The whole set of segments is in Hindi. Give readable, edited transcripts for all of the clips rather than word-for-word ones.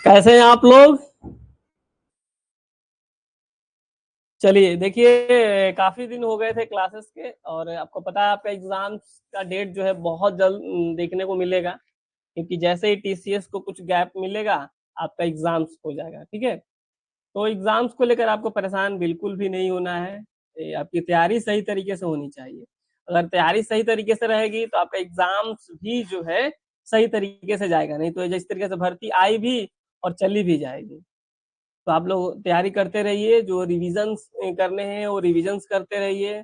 कैसे हैं आप लोग? चलिए देखिए, काफी दिन हो गए थे क्लासेस के, और आपको पता है आपका एग्जाम्स का डेट जो है बहुत जल्द देखने को मिलेगा। क्योंकि जैसे ही टीसीएस को कुछ गैप मिलेगा, आपका एग्जाम्स हो जाएगा। ठीक है, तो एग्जाम्स को लेकर आपको परेशान बिल्कुल भी नहीं होना है। आपकी तैयारी सही तरीके से होनी चाहिए। अगर तैयारी सही तरीके से रहेगी तो आपका एग्जाम्स भी जो है सही तरीके से जाएगा। नहीं तो जिस तरीके से भर्ती आई भी और चली भी जाएगी। तो आप लोग तैयारी करते रहिए, जो रिविजन्स करने हैं वो रिविजन्स करते रहिए,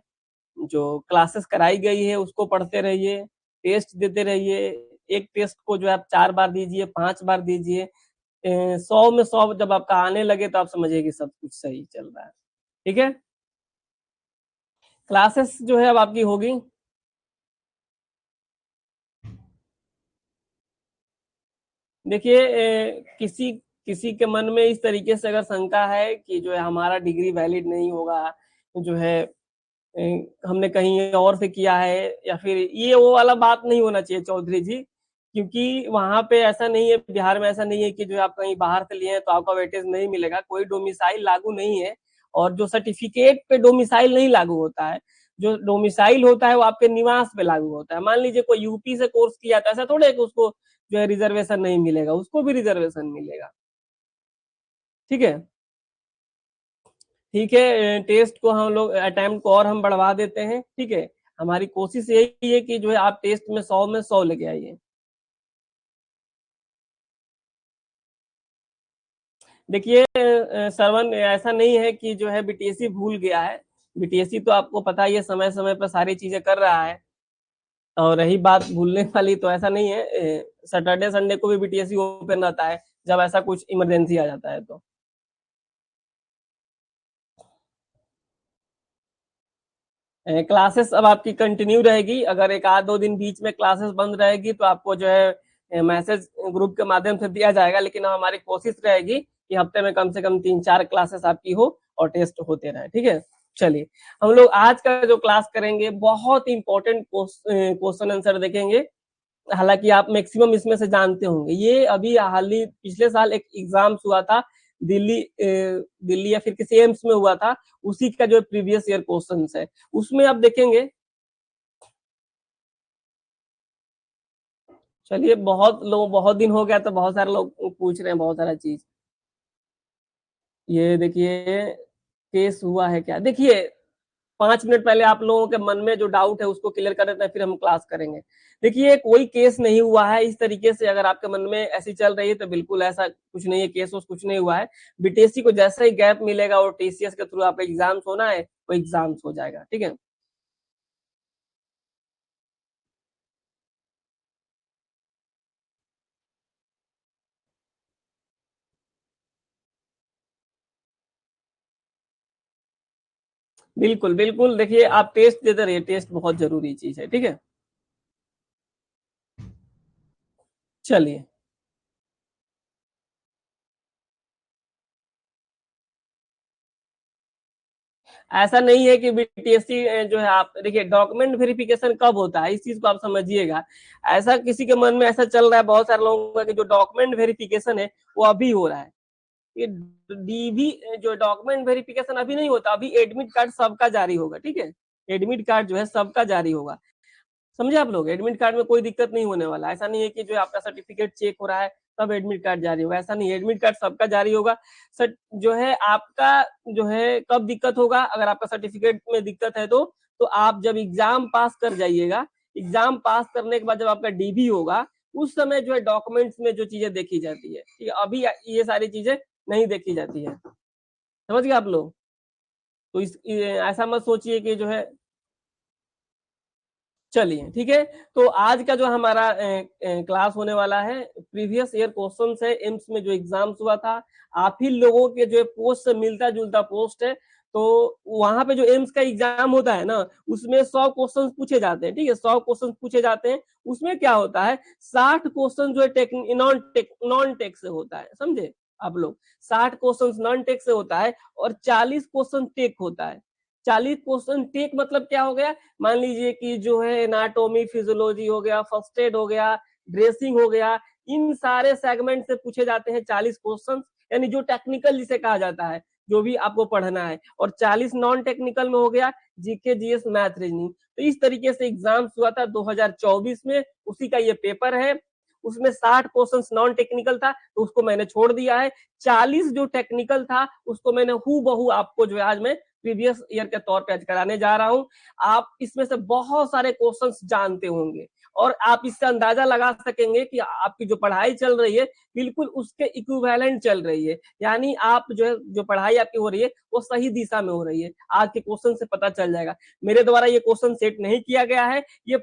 जो क्लासेस कराई गई है उसको पढ़ते रहिए, टेस्ट देते रहिए। एक टेस्ट को जो है आप 4 बार दीजिए, 5 बार दीजिए। 100 में 100 जब आपका आने लगे तो आप समझिए कि सब कुछ सही चल रहा है। ठीक है, क्लासेस जो है अब आपकी होगी। देखिए, किसी किसी के मन में इस तरीके से अगर शंका है कि जो है हमारा डिग्री वैलिड नहीं होगा, जो है हमने कहीं और से किया है, या फिर ये वो वाला बात नहीं होना चाहिए चौधरी जी। क्योंकि वहां पे ऐसा नहीं है, बिहार में ऐसा नहीं है कि जो आप कहीं बाहर से लिए हैं तो आपका वेटेज नहीं मिलेगा। कोई डोमिसाइल लागू नहीं है, और जो सर्टिफिकेट पे डोमिसाइल नहीं लागू होता है। जो डोमिसाइल होता है वो आपके निवास पे लागू होता है। मान लीजिए कोई यूपी से कोर्स किया था, ऐसा थोड़ा है कि उसको जो है रिजर्वेशन नहीं मिलेगा, उसको भी रिजर्वेशन मिलेगा। ठीक है, ठीक है। टेस्ट को हम लोग अटेम्प्ट को और हम बढ़वा देते हैं। ठीक है, हमारी कोशिश यही है कि जो है आप टेस्ट में 100 लेके आइए। देखिए, श्रवण, ऐसा नहीं है कि जो है बीटीएससी भूल गया है। बीटीएससी तो आपको पता ही है, समय समय पर सारी चीजें कर रहा है। और रही बात भूलने वाली, तो ऐसा नहीं है। सैटरडे संडे को भी बीटीएससी ओपन रहता है, जब ऐसा कुछ इमरजेंसी आ जाता है तो। क्लासेस अब आपकी कंटिन्यू रहेगी। अगर एक आध दो दिन बीच में क्लासेस बंद रहेगी तो आपको जो है मैसेज ग्रुप के माध्यम से दिया जाएगा। लेकिन अब हमारी कोशिश रहेगी कि हफ्ते में कम से कम 3-4 क्लासेस आपकी हो और टेस्ट होते रहे। ठीक है, चलिए हम लोग आज का जो क्लास करेंगे बहुत इंपॉर्टेंट क्वेश्चन आंसर देखेंगे। हालांकि आप मैक्सिमम इसमें से जानते होंगे, ये अभी हाल ही पिछले साल एक एग्जाम हुआ था दिल्ली या फिर किसी एम्स में हुआ था। उसी का जो प्रीवियस ईयर क्वेश्चन है उसमें आप देखेंगे। चलिए, बहुत दिन हो गया तो बहुत सारे लोग पूछ रहे हैं बहुत सारा चीज। ये देखिए, केस हुआ है क्या, देखिए 5 मिनट पहले आप लोगों के मन में जो डाउट है उसको क्लियर कर देते हैं, फिर हम क्लास करेंगे। देखिए, कोई केस नहीं हुआ है इस तरीके से। अगर आपके मन में ऐसी चल रही है तो बिल्कुल ऐसा कुछ नहीं है, केस कुछ नहीं हुआ है। बीटीएससी को जैसा ही गैप मिलेगा और टीसीएस के थ्रू आपका एग्जाम्स होना है, वो एग्जाम्स हो जाएगा। ठीक है, बिल्कुल बिल्कुल। देखिए, आप टेस्ट देते रहिए, टेस्ट बहुत जरूरी चीज है। ठीक है, चलिए। ऐसा नहीं है कि बीटीएससी जो है, आप देखिए डॉक्यूमेंट वेरिफिकेशन कब होता है इस चीज को आप समझिएगा। ऐसा किसी के मन में ऐसा चल रहा है बहुत सारे लोगों का कि जो डॉक्यूमेंट वेरिफिकेशन है वो अभी हो रहा है। ये डीवी जो डॉक्यूमेंट वेरिफिकेशन अभी नहीं होता, अभी एडमिट कार्ड सबका जारी होगा। ठीक है, एडमिट कार्ड जो है सबका जारी होगा। समझे आप लोग, एडमिट कार्ड में कोई दिक्कत नहीं होने वाला। ऐसा नहीं है कि जो है आपका सर्टिफिकेट चेक हो रहा है तब एडमिट कार्ड जारी होगा, ऐसा नहीं है। एडमिट कार्ड सबका जारी होगा। सर जो है आपका जो है कब दिक्कत होगा, अगर आपका सर्टिफिकेट में दिक्कत है तो आप जब एग्जाम पास कर जाइएगा। एग्जाम पास करने के बाद जब आपका डीबी होगा, उस समय जो है डॉक्यूमेंट्स में जो चीजें देखी जाती है, ठीक है, अभी ये सारी चीजें नहीं देखी जाती है। समझ गए आप लोग? तो ऐसा मत सोचिए कि जो है। चलिए ठीक है, तो आज का जो हमारा क्लास होने वाला है, प्रीवियस ईयर क्वेश्चन है एम्स में जो एग्जाम्स हुआ था। आप ही लोगों के जो पोस्ट से मिलता जुलता पोस्ट है। तो वहां पे जो एम्स का एग्जाम होता है ना, उसमें 100 क्वेश्चन पूछे जाते हैं। ठीक है, 100 क्वेश्चन पूछे जाते हैं। उसमें क्या होता है, 60 क्वेश्चन जो है नॉन टेक से होता है। समझे आप लोग, 60 क्वेश्चन नॉन टेक से होता है और 40 क्वेश्चन टेक होता है। 40 क्वेश्चन टेक मतलब क्या हो गया, मान लीजिए कि जो है एनाटोमी फिजियोलॉजी हो गया, फर्स्ट एड हो गया, ड्रेसिंग हो गया, इन सारे सेगमेंट से पूछे जाते हैं 40 क्वेश्चन, यानी जो टेक्निकल जिसे कहा जाता है, जो भी आपको पढ़ना है, और 40 नॉन टेक्निकल में हो गया जीके, जीएस, मैथ, रीजनिंग। तो इस तरीके से एग्जाम हुआ था 2024 में, उसी का ये पेपर है। उसमें 60 क्वेश्चंस नॉन टेक्निकल था तो उसको मैंने छोड़ दिया है, 40 जो टेक्निकल था उसको मैंने हूबहू आपको जो है आज मैं प्रीवियस ईयर के तौर पे आज कराने जा रहा हूं। आप इसमें से बहुत सारे क्वेश्चंस जानते होंगे और आप इससे अंदाजा लगा सकेंगे कि आपकी जो पढ़ाई चल रही है बिल्कुल उसके इक्विवेलेंट चल रही है, यानी आप जो है जो पढ़ाई आपकी हो रही है वो सही दिशा में हो रही है। आज के क्वेश्चन से पता चल जाएगा। मेरे द्वारा ये क्वेश्चन सेट नहीं किया गया है, ये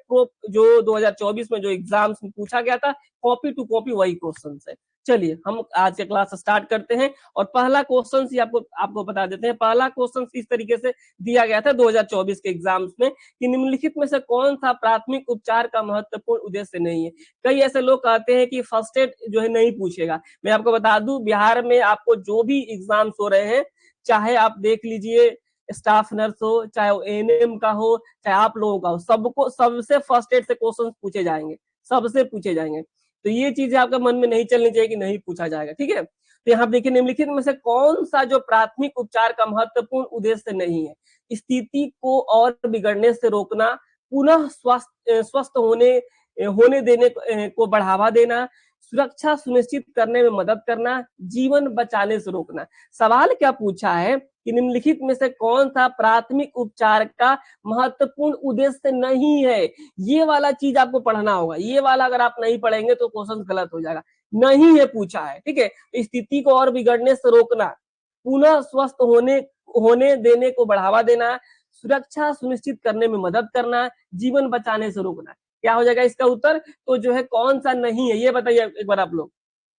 जो 2024 में जो एग्जाम्स में पूछा गया था कॉपी टू कॉपी वही क्वेश्चन है। चलिए हम आज के क्लास स्टार्ट करते हैं और पहला क्वेश्चन ही आपको बता देते हैं। पहला क्वेश्चन इस तरीके से दिया गया था 2024 के एग्जाम्स में कि निम्नलिखित में से कौन सा प्राथमिक उपचार का महत्वपूर्ण उद्देश्य नहीं है। कई ऐसे लोग कहते हैं कि फर्स्ट एड जो है नहीं पूछेगा। मैं आपको बता दूं, बिहार में आपको जो भी एग्जाम्स हो रहे हैं, चाहे आप देख लीजिए स्टाफ नर्स हो, चाहे वो एएनएम का हो, चाहे आप लोगों का हो, सबको सबसे फर्स्ट एड से क्वेश्चन पूछे जाएंगे, सबसे पूछे जाएंगे। तो ये चीजें आपके मन में नहीं चलनी चाहिए कि नहीं पूछा जाएगा, ठीक है। तो यहाँ देखिए निम्नलिखित में से कौन सा जो प्राथमिक उपचार का महत्वपूर्ण उद्देश्य नहीं है। स्थिति को और बिगड़ने से रोकना, पुनः स्वस्थ होने देने को बढ़ावा देना, सुरक्षा सुनिश्चित करने में मदद करना, जीवन बचाने से रोकना। सवाल क्या पूछा है कि निम्नलिखित में से कौन सा प्राथमिक उपचार का महत्वपूर्ण उद्देश्य नहीं है। ये वाला चीज आपको पढ़ना होगा, ये वाला अगर आप नहीं पढ़ेंगे तो क्वेश्चन गलत हो जाएगा। नहीं है पूछा है, ठीक है। स्थिति को और बिगड़ने से रोकना, पुनः स्वस्थ होने देने को बढ़ावा देना, सुरक्षा सुनिश्चित करने में मदद करना, जीवन बचाने से रोकना। क्या हो जाएगा इसका उत्तर? तो जो है कौन सा नहीं है ये बताइए एक बार आप लोग।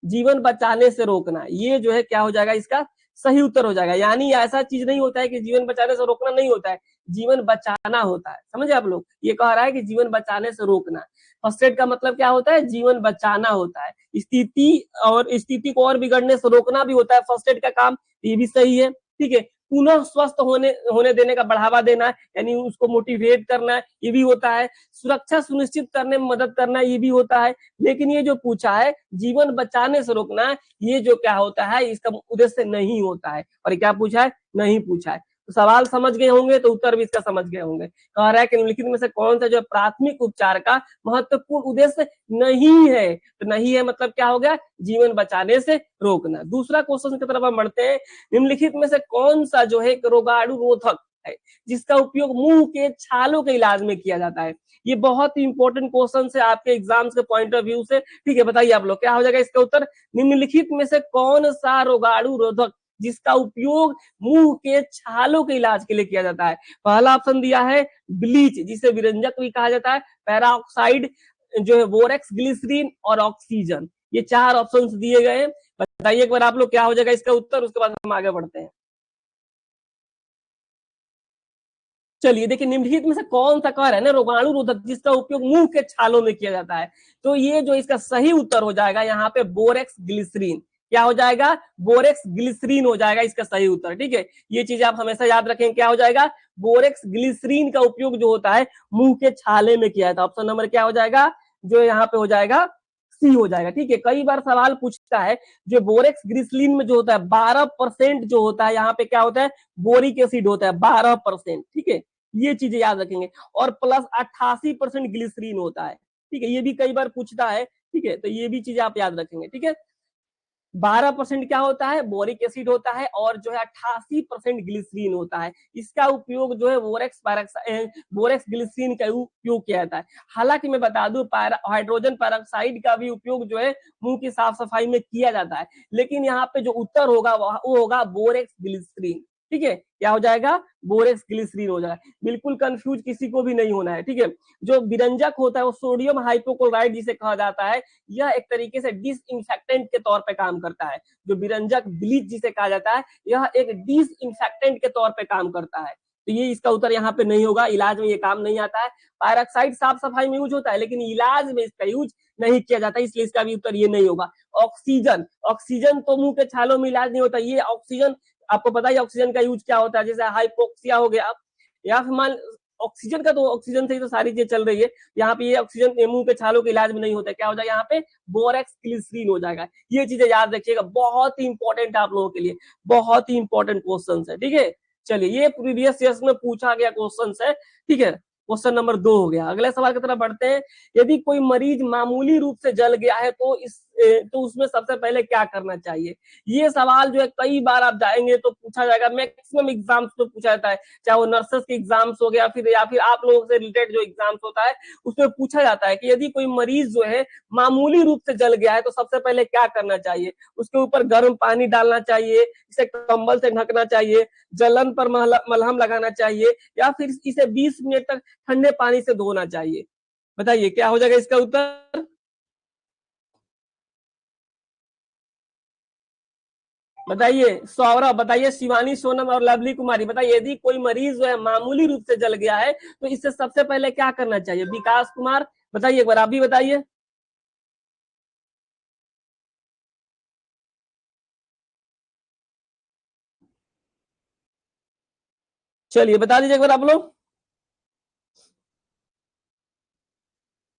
जीवन बचाने से रोकना, ये जो है क्या हो जाएगा इसका सही उत्तर हो जाएगा। यानी ऐसा चीज नहीं होता है कि जीवन बचाने से रोकना नहीं होता है, जीवन बचाना होता है। समझे आप लोग? ये कह रहा है कि जीवन बचाने से रोकना। फर्स्ट एड का मतलब क्या होता है? जीवन बचाना होता है। स्थिति को और बिगड़ने से रोकना भी होता है फर्स्ट एड का काम, ये भी सही है, ठीक है। पुनः स्वस्थ होने देने का बढ़ावा देना, यानी उसको मोटिवेट करना, ये भी होता है। सुरक्षा सुनिश्चित करने में मदद करना, ये भी होता है। लेकिन ये जो पूछा है जीवन बचाने से रोकना, ये जो क्या होता है इसका उद्देश्य नहीं होता है। और क्या पूछा है? नहीं पूछा है। तो सवाल समझ गए होंगे तो उत्तर भी इसका समझ गए होंगे। कह रहा है कि निम्नलिखित में से कौन सा जो प्राथमिक उपचार का महत्वपूर्ण उद्देश्य नहीं है। तो नहीं है मतलब क्या हो गया? जीवन बचाने से रोकना। दूसरा क्वेश्चन की तरफ हम बढ़ते हैं। निम्नलिखित में से कौन सा जो है रोगाणु रोधक है जिसका उपयोग मुंह के छालों के इलाज में किया जाता है। ये बहुत ही इंपॉर्टेंट क्वेश्चन है आपके एग्जाम्स के पॉइंट ऑफ व्यू से, ठीक है। बताइए आप लोग क्या हो जाएगा इसका उत्तर? निम्नलिखित में से कौन सा रोगाणु रोधक जिसका उपयोग मुंह के छालों के इलाज के लिए किया जाता है। पहला ऑप्शन दिया है ब्लीच, जिसे विरंजक भी कहा जाता है, पैराऑक्साइड जो है, बोरेक्स, ग्लिसरीन और ऑक्सीजन। ये चार ऑप्शंस दिए गए हैं। बताइए एक बार आप लोग क्या हो जाएगा इसका उत्तर, उसके बाद हम आगे बढ़ते हैं। चलिए देखिए निम्नलिखित में से कौन सा कह रहा है ना रोगाणु रोधक जिसका उपयोग मुंह के छालों में किया जाता है। तो ये जो इसका सही उत्तर हो जाएगा यहाँ पे बोरेक्स ग्लिसरीन। क्या हो जाएगा? बोरेक्स ग्लिसरीन हो जाएगा इसका सही उत्तर, ठीक है। ये चीज आप हमेशा याद रखें, क्या हो जाएगा? बोरेक्स ग्लिसरीन का उपयोग जो होता है मुंह के छाले में किया जाता है। ऑप्शन नंबर क्या हो जाएगा? जो यहाँ पे हो जाएगा सी हो जाएगा, ठीक है। कई बार सवाल पूछता है जो बोरेक्स ग्लिसरीन में जो होता है 12% जो होता है, यहाँ पे क्या होता है? बोरिक एसिड होता है 12%, ठीक है। ये चीजें याद रखेंगे। और प्लस 88% ग्लिसरीन होता है, ठीक है। ये भी कई बार पूछता है, ठीक है। तो ये भी चीजें आप याद रखेंगे, ठीक है। 12% क्या होता है? बोरिक एसिड होता है और जो है 88% ग्लिसरीन होता है। इसका उपयोग जो है बोरेक्स ग्लिसरीन का उपयोग किया जाता है। हालांकि मैं बता दूं हाइड्रोजन पेरोक्साइड का भी उपयोग जो है मुंह की साफ सफाई में किया जाता है, लेकिन यहाँ पे जो उत्तर होगा वो होगा बोरेक्स ग्लिसरीन, ठीक है। क्या हो जाएगा? बोरेक्स ग्लिसरीन हो जाएगा। बिल्कुल कंफ्यूज किसी को भी नहीं होना है, ठीक है। जो विरंजक होता है वो सोडियम हाइपोक्लोराइड जिसे कहा जाता है, यह एक तरीके से डिसइंफेक्टेंट के तौर पे काम करता है। जो विरंजक ब्लीच जिसे कहा जाता है, यह एक डिसइंफेक्टेंट के तौर पे काम करता है। तो ये इसका उत्तर यहाँ पे नहीं होगा, इलाज में ये काम नहीं आता है। पैरोक्साइड साफ सफाई में यूज होता है लेकिन इलाज में इसका यूज नहीं किया जाता, इसलिए इसका भी उत्तर ये नहीं होगा। ऑक्सीजन, ऑक्सीजन तो मुंह के छालों में इलाज नहीं होता। ये ऑक्सीजन आपको पता है ऑक्सीजन का यूज क्या होता है, जैसे हाइपोक्सिया हो गया, या फिर मान ऑक्सीजन का, तो ऑक्सीजन से ही तो सारी चीजें चल रही है। यहाँ पे ये ऑक्सीजन मुंह के छालों के इलाज में नहीं होता, क्या हो जाएगा यहाँ पे, बोरेक्स ग्लिसरीन हो जाएगा। ये चीजें याद रखिएगा, बहुत ही इंपॉर्टेंट है आप लोगों के लिए, बहुत ही इंपॉर्टेंट क्वेश्चन है, ठीक है। चलिए, ये प्रीवियस ईयर्स में पूछा गया क्वेश्चन है, ठीक है। क्वेश्चन नंबर 2 हो गया। अगले सवाल की तरफ बढ़ते हैं। यदि कोई मरीज मामूली रूप से जल गया है तो तो उसमें सबसे पहले क्या करना चाहिए। ये सवाल जो है कई बार आप जाएंगे तो पूछा जाएगा, मैक्सिमम एग्जाम्स में पूछा जाता है, चाहे वो नर्सेस के एग्जाम्स हो गया या फिर आप लोगों से रिलेटेड जो एग्जाम्स होता है उसमें पूछा जाता है कि यदि कोई मरीज जो है मामूली रूप से जल गया है तो सबसे पहले क्या करना चाहिए। उसके ऊपर गर्म पानी डालना चाहिए, इसे कंबल से ढकना चाहिए, जलन पर मलहम लगाना चाहिए, या फिर इसे 20 मिनट तक ठंडे पानी से धोना चाहिए। बताइए क्या हो जाएगा इसका उत्तर। बताइए सौरभ, बताइए शिवानी, सोनम और लवली कुमारी, बताइए यदि कोई मरीज जो है मामूली रूप से जल गया है तो इससे सबसे पहले क्या करना चाहिए। विकास कुमार बताइए, एक बार आप भी बताइए। चलिए बता दीजिए एक बार आप लोग।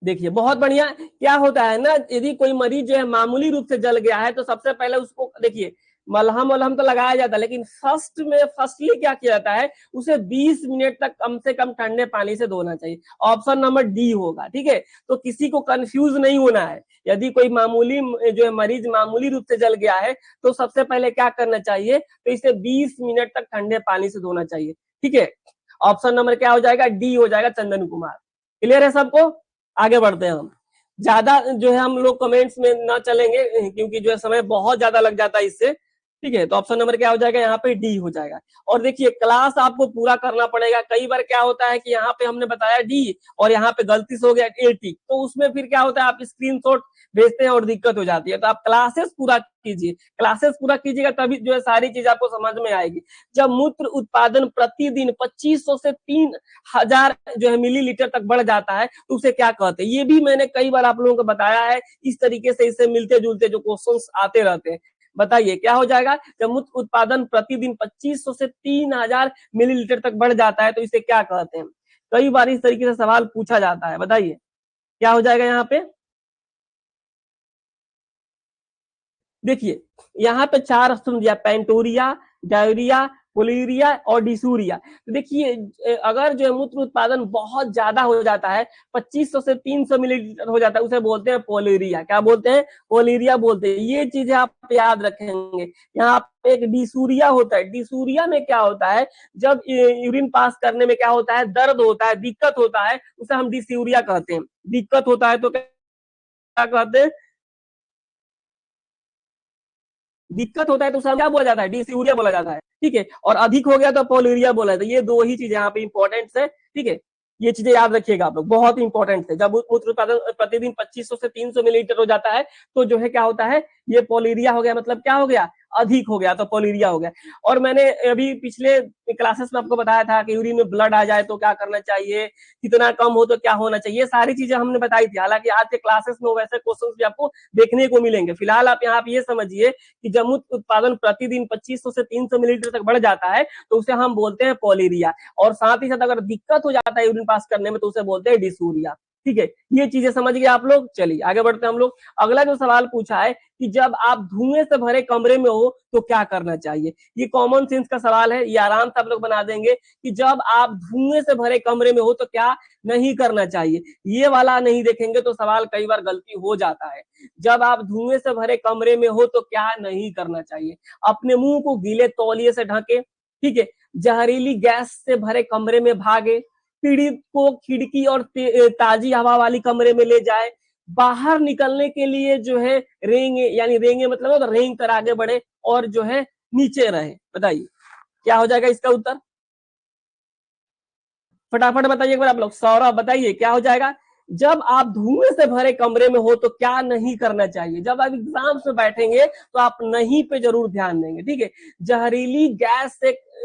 देखिए बहुत बढ़िया। क्या होता है ना, यदि कोई मरीज जो है मामूली रूप से जल गया है तो सबसे पहले उसको देखिए मलहम वलहम तो लगाया जाता है, लेकिन फर्स्टली क्या किया जाता है, उसे 20 मिनट तक कम से कम ठंडे पानी से धोना चाहिए। ऑप्शन नंबर डी होगा, ठीक है। तो किसी को कंफ्यूज नहीं होना है। यदि कोई मामूली जो है मरीज मामूली रूप से जल गया है तो सबसे पहले क्या करना चाहिए, तो इसे 20 मिनट तक ठंडे पानी से धोना चाहिए, ठीक है। ऑप्शन नंबर क्या हो जाएगा, डी हो जाएगा, चंदन कुमार। क्लियर है सबको। आगे बढ़ते हैं हम। ज्यादा जो है हम लोग कमेंट्स में ना चलेंगे क्योंकि जो है समय बहुत ज्यादा लग जाता है इससे, ठीक है। तो ऑप्शन नंबर क्या हो जाएगा, यहाँ पे डी हो जाएगा। और देखिए क्लास आपको पूरा करना पड़ेगा। कई बार क्या होता है कि यहाँ पे हमने बताया डी और यहाँ पे गलती से हो गया 80, तो उसमें फिर क्या होता है, आप स्क्रीनशॉट भेजते हैं और दिक्कत हो जाती है। तो आप क्लासेस पूरा कीजिए, क्लासेस पूरा कीजिएगा तभी जो है सारी चीज आपको समझ में आएगी। जब मूत्र उत्पादन प्रतिदिन 2500 से 3000 जो है मिलीलीटर तक बढ़ जाता है तो उसे क्या कहते हैं। ये भी मैंने कई बार आप लोगों को बताया है, इस तरीके से इससे मिलते जुलते जो क्वेश्चंस आते रहते हैं। बताइए क्या हो जाएगा, जब मूत्र उत्पादन प्रतिदिन 2500 से 3000 मिलीलीटर तक बढ़ जाता है तो इसे क्या कहते हैं। कई बार इस तरीके से सवाल पूछा जाता है। बताइए क्या हो जाएगा यहाँ पे। देखिए यहाँ पे 4 ऑप्शन दिया, पेंटोरिया, डायरिया, पोलीरिया और डिसूरिया। तो देखिए अगर जो है मूत्र उत्पादन बहुत ज्यादा हो जाता है, 2500 से 300 मिलीलीटर हो जाता है, उसे बोलते हैं पोलीरिया। क्या बोलते हैं, पोलीरिया बोलते हैं। ये चीजें आप याद रखेंगे। यहाँ पे एक डिसूरिया होता है। डिसूरिया में क्या होता है, जब यूरिन पास करने में क्या होता है, दर्द होता है, दिक्कत होता है, उसे हम डिसूरिया कहते हैं। दिक्कत होता है तो क्या कहते हैं, दिक्कत होता है तो उसे क्या बोला जाता है, डिसूरिया बोला जाता है, ठीक है। और अधिक हो गया तो पोलिरिया बोला जाता है। ये दो ही चीजें यहाँ पे इंपॉर्टेंट है, ठीक है। ये चीजें याद रखिएगा आप लोग, बहुत इंपॉर्टेंट है। जब मूत्र उत्पादन प्रतिदिन 2500 से 300 मिलीलीटर हो जाता है तो जो है क्या होता है, ये पोलिरिया हो गया, मतलब क्या हो गया, अधिक हो गया तो पोलिरिया हो गया। और मैंने अभी पिछले क्लासेस में आपको बताया था कि यूरिन में ब्लड आ जाए तो क्या करना चाहिए, कितना कम हो तो क्या होना चाहिए, सारी चीजें हमने बताई थी। हालांकि आज के क्लासेस में वैसे क्वेश्चंस भी आपको देखने को मिलेंगे। फिलहाल आप यहाँ पे ये समझिए कि जब मूत्र उत्पादन प्रतिदिन 2500 से 300 मिलीलीटर तक बढ़ जाता है तो उसे हम बोलते हैं पोलिरिया। और साथ ही साथ अगर दिक्कत हो जाता है यूरिन पास करने में तो उसे बोलते हैं डिसूरिया, ठीक है। ये चीजें समझ गए आप लोग। चलिए आगे बढ़ते हैं हम लोग। अगला जो सवाल पूछा है कि जब आप धुएं से भरे कमरे में हो तो क्या करना चाहिए। ये कॉमन सेंस का सवाल है, ये आराम से आप लोग बना देंगे कि जब आप धुएं से भरे कमरे में हो तो क्या नहीं करना चाहिए। ये वाला नहीं देखेंगे तो सवाल कई बार गलती हो जाता है। जब आप धुएं से भरे कमरे में हो तो क्या नहीं करना चाहिए, अपने मुंह को गीले तौलिए से ढके, ठीक है, जहरीली गैस से भरे कमरे में भागे, पीड़ित को खिड़की और ताजी हवा वाली कमरे में ले जाए, बाहर निकलने के लिए जो है रेंगे, यानी रेंगे मतलब तो रेंग कर आगे बढ़े और जो है नीचे रहे। बताइए क्या हो जाएगा इसका उत्तर, फटाफट बताइए एक बार आप लोग। सौरभ बताइए क्या हो जाएगा, जब आप धुएं से भरे कमरे में हो तो क्या नहीं करना चाहिए। जब आप एग्जाम्स में बैठेंगे तो आप नहीं पे जरूर ध्यान देंगे, ठीक है। जहरीली गैस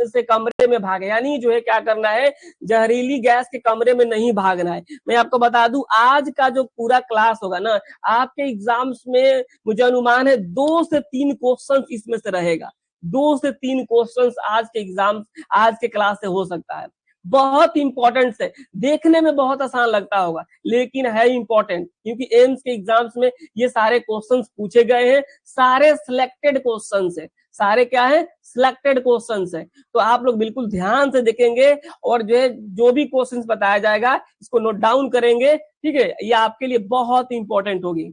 से कमरे में भागे, यानी जो है क्या करना है, जहरीली गैस के कमरे में नहीं भागना है। मैं आपको बता दूं आज का जो पूरा क्लास होगा ना, आपके एग्जाम्स में मुझे अनुमान है 2 से 3 क्वेश्चन इसमें से रहेगा। 2 से 3 क्वेश्चन आज के एग्जाम, आज के क्लास से हो सकता है। बहुत इंपॉर्टेंट है, देखने में बहुत आसान लगता होगा लेकिन है इंपॉर्टेंट, क्योंकि एम्स के एग्जाम्स में ये सारे क्वेश्चंस पूछे गए हैं, सारे सिलेक्टेड क्वेश्चंस है, सारे क्या है, सिलेक्टेड क्वेश्चंस है। तो आप लोग बिल्कुल ध्यान से देखेंगे और जो है जो भी क्वेश्चंस बताया जाएगा इसको नोट डाउन करेंगे, ठीक है, ये आपके लिए बहुत इंपॉर्टेंट होगी।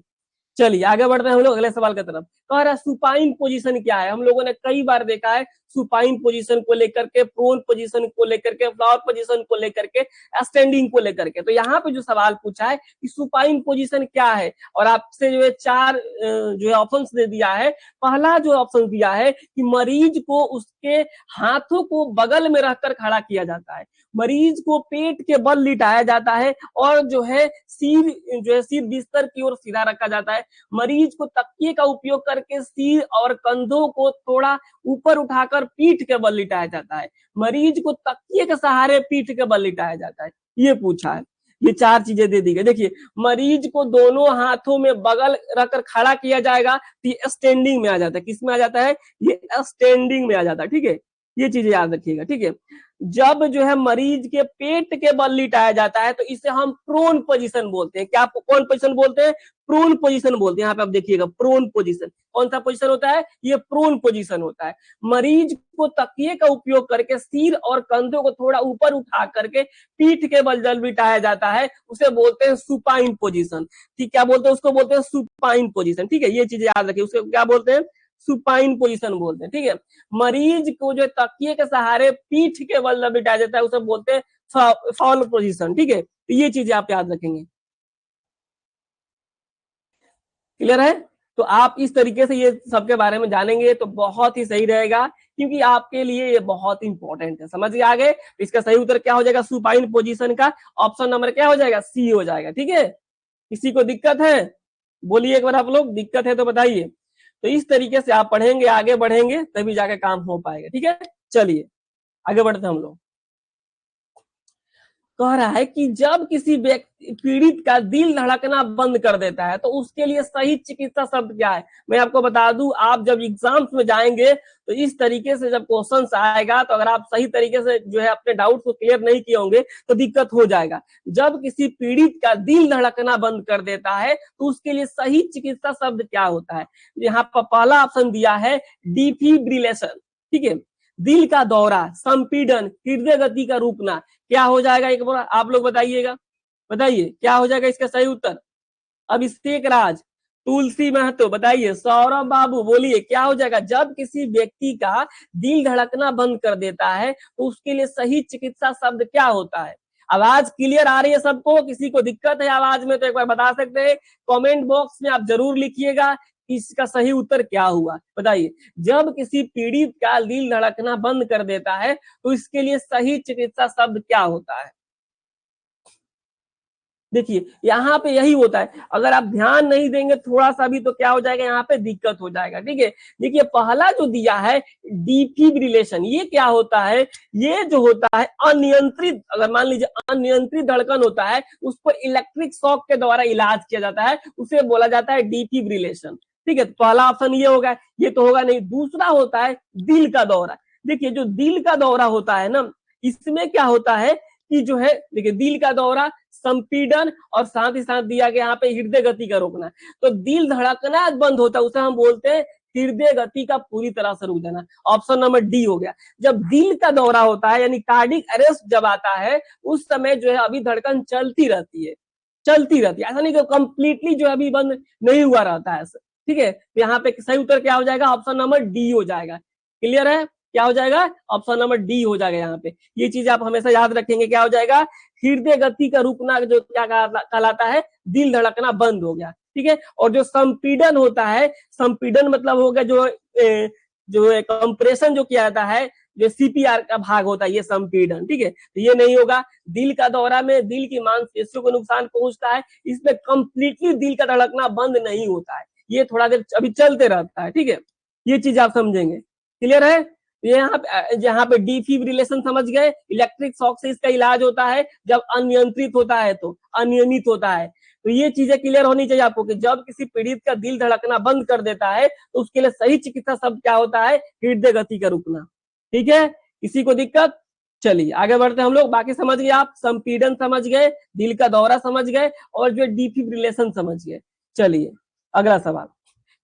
चलिए आगे बढ़ते हैं हम लोग अगले सवाल की तरफ। कह रहा है सुपाइन पोजीशन क्या है। हम लोगों ने कई बार देखा है सुपाइन पोजीशन को लेकर के, प्रोन पोजीशन को लेकर के, फ्लावर पोजीशन को लेकर के, स्टैंडिंग को लेकर के। तो यहाँ पे जो सवाल पूछा है कि सुपाइन पोजीशन क्या है, और आपसे जो है चार जो है ऑप्शंस दे दिया है। पहला जो ऑप्शन दिया है कि मरीज को उसके हाथों को बगल में रखकर खड़ा किया जाता है, मरीज को पेट के बल लिटाया जाता है और जो है सिर बिस्तर की ओर सीधा रखा जाता है, मरीज को तकिए का उपयोग करके सिर और कंधों को थोड़ा ऊपर उठाकर पीठ के बल लिटाया जाता है, मरीज को तकिए के सहारे पीठ के बल लिटाया जाता है। ये पूछा है, ये चार चीजें दे दी गई। देखिए मरीज को दोनों हाथों में बगल रखकर खड़ा किया जाएगा तो ये स्टैंडिंग में आ जाता है। किस में आ जाता है, ये स्टैंडिंग में आ जाता है, ठीक है, ये चीजें याद रखिएगा, ठीक है। जब जो है मरीज के पेट के बल लिटाया जाता है तो इसे हम प्रोन पोजीशन बोलते हैं। क्या, कौन पोजीशन बोलते हैं, प्रोन पोजीशन बोलते हैं। यहाँ पे आप देखिएगा प्रोन पोजीशन, कौन सा पोजीशन होता है, ये प्रोन पोजीशन होता है। मरीज को तकिए का उपयोग करके सिर और कंधों को थोड़ा ऊपर उठा करके पीठ के बल जल लिटाया जाता है, उसे बोलते हैं सुपाइन पोजीशन। ठीक, क्या बोलते हैं, उसको बोलते हैं सुपाइन पोजीशन, ठीक है, ये चीजें याद रखिए, उसको क्या बोलते हैं, सुपाइन पोजीशन बोलते हैं, ठीक है। मरीज को जो तकिए के सहारे पीठ के बल लिटाया जाता है उसे बोलते हैं फाउल पोजीशन, ठीक है। तो ये चीजें आप याद रखेंगे, क्लियर है। तो आप इस तरीके से ये सबके बारे में जानेंगे तो बहुत ही सही रहेगा, क्योंकि आपके लिए ये बहुत इंपॉर्टेंट है। समझ गए आगे, इसका सही उत्तर क्या हो जाएगा, सुपाइन पोजीशन का ऑप्शन नंबर क्या हो जाएगा, सी हो जाएगा, ठीक है। किसी को दिक्कत है, बोलिए एक बार आप लोग, दिक्कत है तो बताइए। तो इस तरीके से आप पढ़ेंगे, आगे बढ़ेंगे, तभी जाके काम हो पाएगा, ठीक है। चलिए आगे बढ़ते हैं हम लोग। कह रहा है कि जब किसी व्यक्ति पीड़ित का दिल धड़कना बंद कर देता है तो उसके लिए सही चिकित्सा शब्द क्या है। मैं आपको बता दूं, आप जब एग्जाम्स में जाएंगे तो इस तरीके से जब क्वेश्चन आएगा तो अगर आप सही तरीके से जो है अपने डाउट को क्लियर नहीं किए होंगे तो दिक्कत हो जाएगा। जब किसी पीड़ित का दिल धड़कना बंद कर देता है तो उसके लिए सही चिकित्सा शब्द क्या होता है। यहाँ पर पहला ऑप्शन दिया है डिफिब्रिलेशन, ठीक है, दिल का दौरा, संपीड़न, हृदय गति का रुकना। क्या हो जाएगा, एक बार आप लोग बताइएगा, बताइए क्या हो जाएगा इसका सही उत्तर। अभिषेक राज, तुलसी महतो, बताइए, सौरभ बाबू बोलिए क्या हो जाएगा। जब किसी व्यक्ति का दिल धड़कना बंद कर देता है तो उसके लिए सही चिकित्सा शब्द क्या होता है। आवाज क्लियर आ रही है सबको, किसी को दिक्कत है आवाज में तो एक बार बता सकते हैं, कमेंट बॉक्स में आप जरूर लिखिएगा इसका सही उत्तर क्या हुआ, बताइए। जब किसी पीड़ित का दिल धड़कना बंद कर देता है तो इसके लिए सही चिकित्सा शब्द क्या होता है। देखिए यहाँ पे यही होता है, अगर आप ध्यान नहीं देंगे थोड़ा सा भी तो क्या हो जाएगा, यहाँ पे दिक्कत हो जाएगा, ठीक है। देखिए पहला जो दिया है डिफिब्रिलेशन, ये क्या होता है, ये जो होता है अनियंत्रित, अगर मान लीजिए अनियंत्रित धड़कन होता है उस पर इलेक्ट्रिक शॉक के द्वारा इलाज किया जाता है, उसे बोला जाता है डिफिब्रिलेशन, ठीक है। पहला ऑप्शन ये होगा, ये तो होगा नहीं। दूसरा होता है दिल का दौरा। देखिए जो दिल का दौरा होता है ना, इसमें क्या होता है कि जो है, देखिए दिल का दौरा, संपीड़न और साथ ही साथ दिया गया यहाँ पे हृदय गति का रोकना। तो दिल धड़कना बंद होता है उसे हम बोलते हैं हृदय गति का पूरी तरह से रुक जाना। ऑप्शन नंबर डी हो गया। जब दिल का दौरा होता है यानी कार्डिक अरेस्ट जब आता है उस समय जो है अभी धड़कन चलती रहती है, चलती रहती है, ऐसा नहीं कि कंप्लीटली जो है अभी बंद नहीं हुआ रहता है, ठीक है। तो यहाँ पे सही उत्तर क्या हो जाएगा, ऑप्शन नंबर डी हो जाएगा। क्लियर है, क्या हो जाएगा, ऑप्शन नंबर डी हो जाएगा। यहाँ पे ये चीज आप हमेशा याद रखेंगे, क्या हो जाएगा, हृदय गति का रुकना जो क्या कहलाता है, दिल धड़कना बंद हो गया, ठीक है। और जो संपीड़न होता है, संपीड़न मतलब हो गया जो कंप्रेशन जो किया जाता है, जो सीपीआर का भाग होता है, ये संपीड़न, ठीक है। तो ये नहीं होगा। दिल का दौरा में दिल की मांसपेशियों को नुकसान पहुंचता है, इसमें कंप्लीटली दिल का धड़कना बंद नहीं होता है, ये थोड़ा देर अभी चलते रहता है, ठीक है। ये चीज आप समझेंगे, क्लियर है। यहाँ पे डिफिब्रिलेशन समझ गए, इलेक्ट्रिक शॉक से इसका इलाज होता है जब अनियंत्रित होता है, तो अनियमित होता है। तो ये चीजें क्लियर होनी चाहिए आपको कि जब किसी पीड़ित का दिल धड़कना बंद कर देता है तो उसके लिए सही चिकित्सा शब्द क्या होता है, हृदय गति का रुकना, ठीक है। किसी को दिक्कत, चलिए आगे बढ़ते हैं हम लोग। बाकी समझ गए आप, संपीड़न समझ गए, दिल का दौरा समझ गए, और जो डिफिब्रिलेशन समझ गए। चलिए अगला सवाल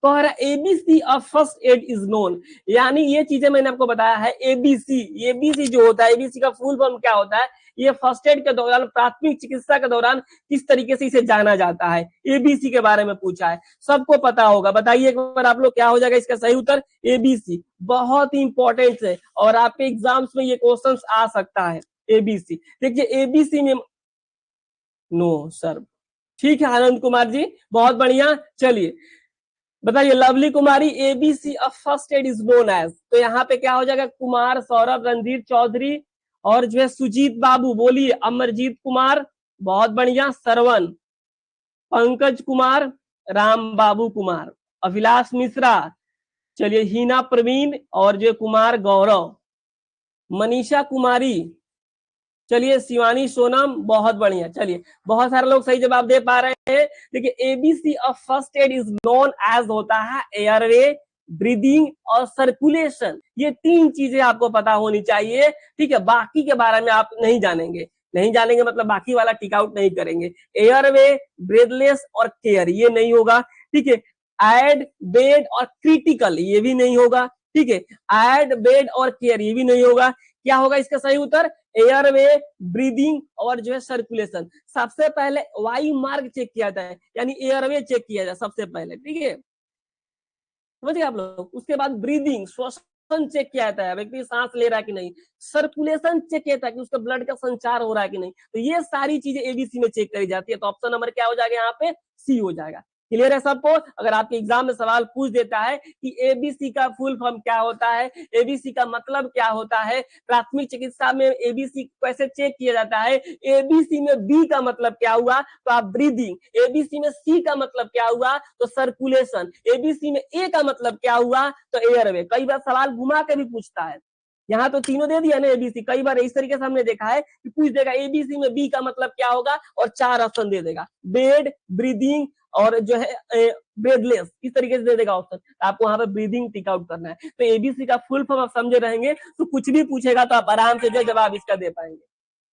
कह रहा है ABC of first aid is known, यानी ये चीजें मैंने आपको बताया है। एबीसी, एबीसी जो होता है, एबीसी का फुल फॉर्म क्या होता है, ये फर्स्ट एड के दौरान, प्राथमिक चिकित्सा के दौरान किस तरीके से इसे जाना जाता है, एबीसी के बारे में पूछा है, सबको पता होगा। बताइए एक बार आप लोग, क्या हो जाएगा इसका सही उत्तर, एबीसी। बहुत ही इंपॉर्टेंट है और आपके एग्जाम्स में ये क्वेश्चन आ सकता है, एबीसी। देखिए एबीसी में नो सर, ठीक है आनंद कुमार जी, बहुत बढ़िया। चलिए बताइए Lovely Kumari, ABC of first aid is known as, तो यहाँ पे क्या हो जाएगा, कुमार, सौरभ, रणधीर चौधरी, और जो है सुजीत बाबू, बोलिए, अमरजीत कुमार, बहुत बढ़िया, सरवन, पंकज कुमार, राम बाबू कुमार, अभिलाष मिश्रा, चलिए हिना प्रवीण, और जो कुमार गौरव, मनीषा कुमारी, चलिए शिवानी सोनम, बहुत बढ़िया। चलिए बहुत सारे लोग सही जवाब दे पा रहे हैं। देखिए ABC of first aid is known as होता है एयरवे, ब्रीदिंग और सर्कुलेशन। ये तीन चीजें आपको पता होनी चाहिए, ठीक है। बाकी के बारे में आप नहीं जानेंगे, नहीं जानेंगे मतलब बाकी वाला टिक आउट नहीं करेंगे। एयरवे, ब्रेथलेस और केयर ये नहीं होगा, ठीक है। एड, बेड और क्रिटिकल ये भी नहीं होगा, ठीक है। एड, बेड और केयर ये भी नहीं होगा। क्या होगा इसका सही उत्तर, एयरवे, ब्रीदिंग और जो है सर्कुलेशन। सबसे पहले वायु मार्ग चेक किया जाए, यानी एयरवे चेक किया जाए सबसे पहले, ठीक है, समझिए आप लोग। उसके बाद ब्रीदिंग, श्वसन चेक किया जाता है, व्यक्ति सांस ले रहा है कि नहीं। सर्कुलेशन चेक किया जाता है कि उसका ब्लड का संचार हो रहा है कि नहीं। तो ये सारी चीजें एबीसी में चेक करी जाती है। तो ऑप्शन नंबर क्या हो जाएगा यहाँ पे, सी हो जाएगा। क्लियर है सबको। अगर आपके एग्जाम में सवाल पूछ देता है कि एबीसी का फुल फॉर्म क्या होता है, एबीसी का मतलब क्या होता है, प्राथमिक चिकित्सा में एबीसी कैसे चेक किया जाता है, एबीसी में बी का मतलब क्या हुआ तो आप ब्रीदिंग, एबीसी में सी का मतलब क्या हुआ तो सर्कुलेशन, एबीसी में ए का मतलब क्या हुआ तो एयरवे। कई बार सवाल घुमा के भी पूछता है, यहाँ तो तीनों दे दिया ना एबीसी। कई बार इस तरीके से हमने देखा है कि पूछ देगा एबीसी में बी का मतलब क्या होगा और 4 ऑप्शन दे देगा, बेड, ब्रीदिंग और जो है ब्रेथलेस, इस तरीके से दे देगा ऑप्शन। आपको वहां पर ब्रीदिंग टिक आउट करना है। तो एबीसी का फुल फॉर्म आप समझे रहेंगे तो कुछ भी पूछेगा तो आप आराम से जो जवाब इसका दे पाएंगे।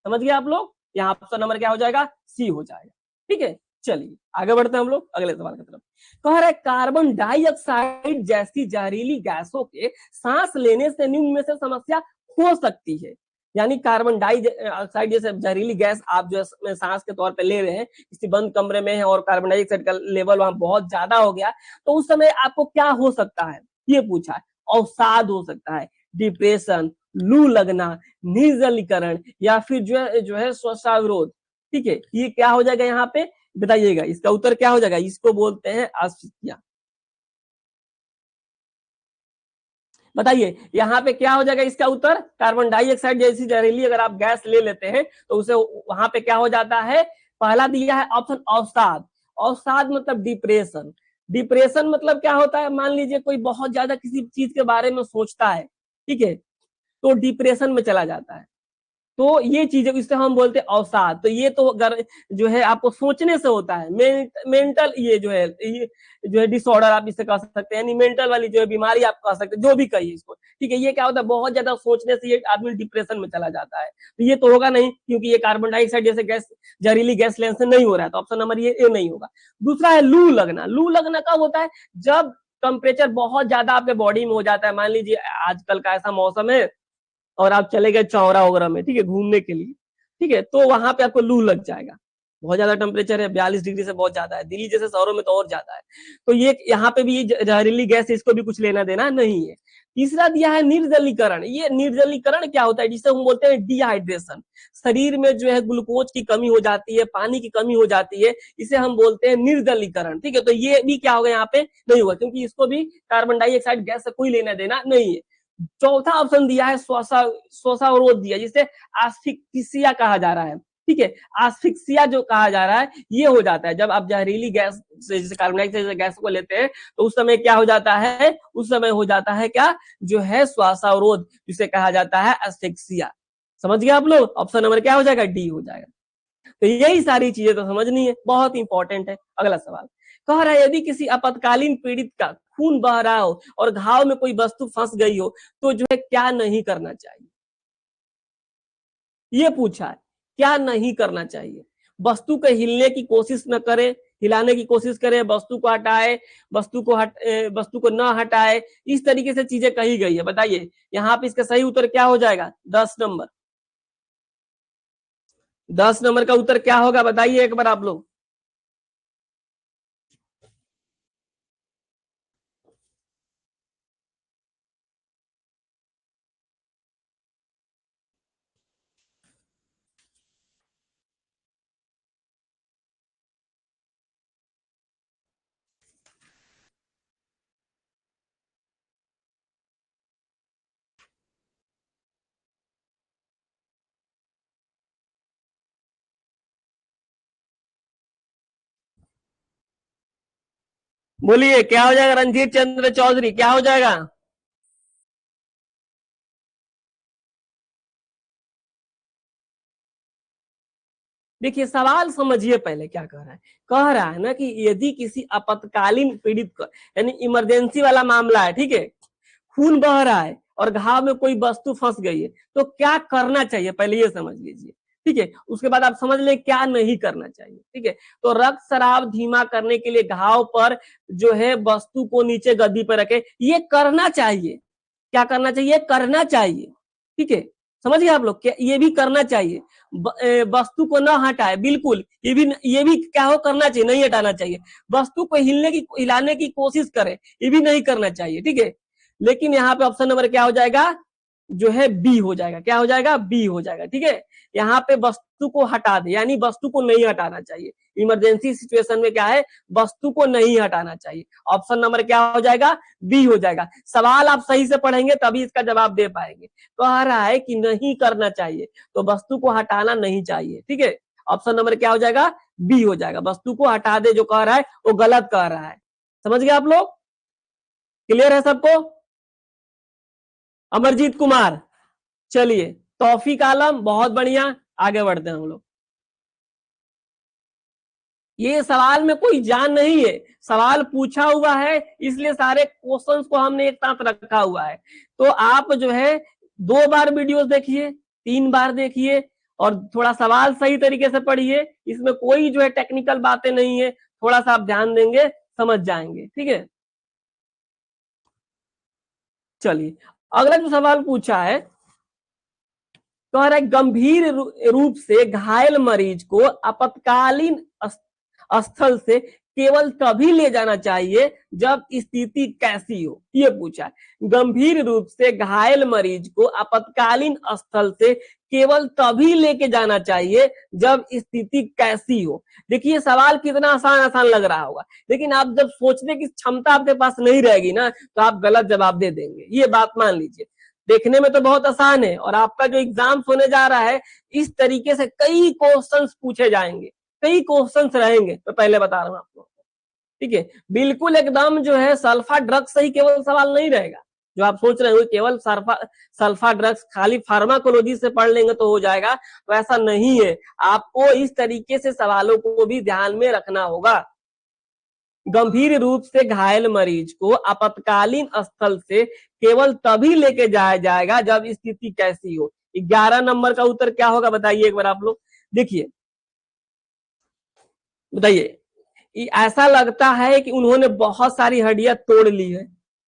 समझ गए आप लोग। यहाँ ऑप्शन नंबर क्या हो जाएगा, सी हो जाएगा, ठीक है। चलिए आगे बढ़ते हैं हम लोग अगले सवाल की तरफ। कह रहा है कार्बन डाइऑक्साइड जैसी जहरीली गैसों के सांस लेने से निम्न में से समस्या हो सकती है, यानी कार्बन डाइऑक्साइड जैसे जहरीली गैस आप जो सांस के तौर पे ले रहे हैं, किसी बंद कमरे में है और कार्बन डाइऑक्साइड का लेवल वहां बहुत ज्यादा हो गया, तो उस समय आपको क्या हो सकता है, ये पूछा है। अवसाद हो सकता है, डिप्रेशन, लू लगना, निर्जलीकरण, या फिर जो है श्वासावरोध, ठीक है। ये क्या हो जाएगा यहाँ पे बताइएगा, इसका उत्तर क्या हो जाएगा, इसको बोलते हैं अस्फिक्सिया। बताइए यहाँ पे क्या हो जाएगा इसका उत्तर, कार्बन डाइऑक्साइड जैसी जहरीली अगर आप गैस ले लेते हैं तो उसे वहां पे क्या हो जाता है, पहला दिया है ऑप्शन अवसाद। अवसाद मतलब डिप्रेशन, डिप्रेशन मतलब क्या होता है, मान लीजिए कोई बहुत ज्यादा किसी चीज के बारे में सोचता है, ठीक है, तो डिप्रेशन में चला जाता है। तो ये चीजें इससे हम बोलते हैं अवसाद। तो ये तो अगर जो है आपको सोचने से होता है, मेंटल ये जो है डिसऑर्डर आप इसे कह सकते हैं, यानी मेंटल वाली जो है बीमारी आप कह सकते हैं, जो भी कहिए इसको, ठीक है। ये क्या होता है, बहुत ज्यादा सोचने से ये आदमी डिप्रेशन में चला जाता है। तो ये तो होगा नहीं, क्योंकि ये कार्बन डाइऑक्साइड जैसे गैस, जहरीली गैस लेने से नहीं हो रहा है, तो ऑप्शन नंबर ये नहीं होगा। दूसरा है लू लगना। लू लगना कब होता है, जब टेम्परेचर बहुत ज्यादा आपके बॉडी में हो जाता है। मान लीजिए आजकल का ऐसा मौसम है और आप चले गए चौरा वगैरह में, ठीक है, घूमने के लिए, ठीक है, तो वहां पे आपको लू लग जाएगा। बहुत ज्यादा टेम्परेचर है, 42 डिग्री से बहुत ज्यादा है, दिल्ली जैसे शहरों में तो और ज्यादा है। तो ये यहाँ पे भी जहरीली गैस, इसको भी कुछ लेना देना नहीं है। तीसरा दिया है निर्जलीकरण। ये निर्जलीकरण क्या होता है, जिसे हम बोलते हैं डिहाइड्रेशन। शरीर में जो है ग्लूकोज की कमी हो जाती है, पानी की कमी हो जाती है, इसे हम बोलते हैं निर्जलीकरण, ठीक है। तो ये भी क्या होगा यहाँ पे नहीं होगा, क्योंकि इसको भी कार्बन डाइऑक्साइड गैस से कोई लेना देना नहीं है। चौथा ऑप्शन दिया है श्वासावरोध दिया, जिसे आस्फिक्सिया कहा जा रहा है, ठीक है। आस्फिक्सिया जो कहा जा रहा है ये हो जाता है जब आप जहरीली गैस से, जैसे कार्बन डाइऑक्साइड गैस को लेते हैं, तो उस समय क्या हो जाता है, उस समय हो जाता है क्या, जो है श्वासावरोध, जिसे कहा जाता है एस्फिक्सिया। समझ गए आप लोग। ऑप्शन नंबर क्या हो जाएगा, डी हो जाएगा। तो यही सारी चीजें तो समझनी है, बहुत इंपॉर्टेंट है। अगला सवाल कह रहा है यदि किसी आपातकालीन पीड़ित का खून बह रहा हो और घाव में कोई वस्तु फंस गई हो तो जो है क्या नहीं करना चाहिए। ये पूछा है। क्या नहीं करना चाहिए? वस्तु के हिलने की कोशिश न करे, हिलाने की कोशिश करे, वस्तु को हटाए, वस्तु को न हटाए, इस तरीके से चीजें कही गई है। बताइए यहाँ पे इसका सही उत्तर क्या हो जाएगा? 10 नंबर। 10 नंबर का उत्तर क्या होगा बताइए एक बार आप लोग। बोलिए क्या हो जाएगा रंजीत चंद्र चौधरी, क्या हो जाएगा? देखिए सवाल समझिए पहले क्या कह रहा है ना कि यदि किसी आपातकालीन पीड़ित को, यानी इमरजेंसी वाला मामला है, ठीक है, खून बह रहा है और घाव में कोई वस्तु फंस गई है, तो क्या करना चाहिए पहले ये समझ लीजिए, ठीक है। उसके बाद आप समझ लें क्या नहीं करना चाहिए, ठीक है। तो रक्त स्राव धीमा करने के लिए घाव पर जो है वस्तु को नीचे गद्दी पर रखे, ये करना चाहिए। क्या करना चाहिए? करना चाहिए, ठीक है। समझ गए आप लोग? क्या ये भी करना चाहिए? वस्तु को न हटाए, बिल्कुल ये भी क्या हो करना चाहिए, नहीं हटाना चाहिए। वस्तु को हिलाने की कोशिश करे, ये भी नहीं करना चाहिए, ठीक है। लेकिन यहाँ पे ऑप्शन नंबर क्या हो जाएगा? जो है बी हो जाएगा। क्या हो जाएगा? बी हो जाएगा, ठीक है। यहाँ पे वस्तु को हटा दे, यानी वस्तु को नहीं हटाना चाहिए। इमरजेंसी सिचुएशन में क्या है? वस्तु को नहीं हटाना चाहिए। ऑप्शन नंबर क्या हो जाएगा? बी हो जाएगा। सवाल आप सही से पढ़ेंगे तभी इसका जवाब दे पाएंगे। कह रहा है कि नहीं करना चाहिए, तो वस्तु को हटाना नहीं चाहिए, ठीक है। ऑप्शन नंबर क्या हो जाएगा? बी हो जाएगा। वस्तु को हटा दे जो कह रहा है वो गलत कह रहा है। समझ गए आप लोग? क्लियर है सबको? अमरजीत कुमार, चलिए। तौफीक आलम, बहुत बढ़िया। आगे बढ़ते हैं हम लोग। ये सवाल में कोई जान नहीं है, सवाल पूछा हुआ है इसलिए सारे क्वेश्चंस को हमने एक साथ रखा हुआ है। तो आप जो है 2 बार वीडियोस देखिए, 3 बार देखिए, और थोड़ा सवाल सही तरीके से पढ़िए। इसमें कोई जो है टेक्निकल बातें नहीं है, थोड़ा सा आप ध्यान देंगे समझ जाएंगे, ठीक है। चलिए अगला जो सवाल पूछा है, कह रहा है गंभीर रूप से घायल मरीज को आपातकालीन स्थल से केवल तभी ले जाना चाहिए जब स्थिति कैसी हो, ये पूछा है। गंभीर रूप से घायल मरीज को आपातकालीन स्थल से केवल तभी लेके जाना चाहिए जब स्थिति कैसी हो। देखिए सवाल कितना आसान आसान लग रहा होगा, लेकिन आप जब सोचने की क्षमता आपके पास नहीं रहेगी ना, तो आप गलत जवाब दे देंगे, ये बात मान लीजिए। देखने में तो बहुत आसान है, और आपका जो एग्जाम होने जा रहा है इस तरीके से कई क्वेश्चंस पूछे जाएंगे, कई क्वेश्चंस रहेंगे, तो पहले बता रहा हूं आपको, ठीक है। बिल्कुल एकदम जो है सल्फा ड्रग्स से ही केवल सवाल नहीं रहेगा। जो आप सोच रहे हो केवल सल्फा ड्रग्स खाली फार्माकोलॉजी से पढ़ लेंगे तो हो जाएगा, तो ऐसा नहीं है। आपको इस तरीके से सवालों को भी ध्यान में रखना होगा। गंभीर रूप से घायल मरीज को आपातकालीन स्थल से केवल तभी लेके जाया जाएगा जब स्थिति कैसी हो। 11 नंबर का उत्तर क्या होगा बताइए एक बार आप लोग। देखिए बताइए, ऐसा लगता है कि उन्होंने बहुत सारी हड्डियां तोड़ ली है,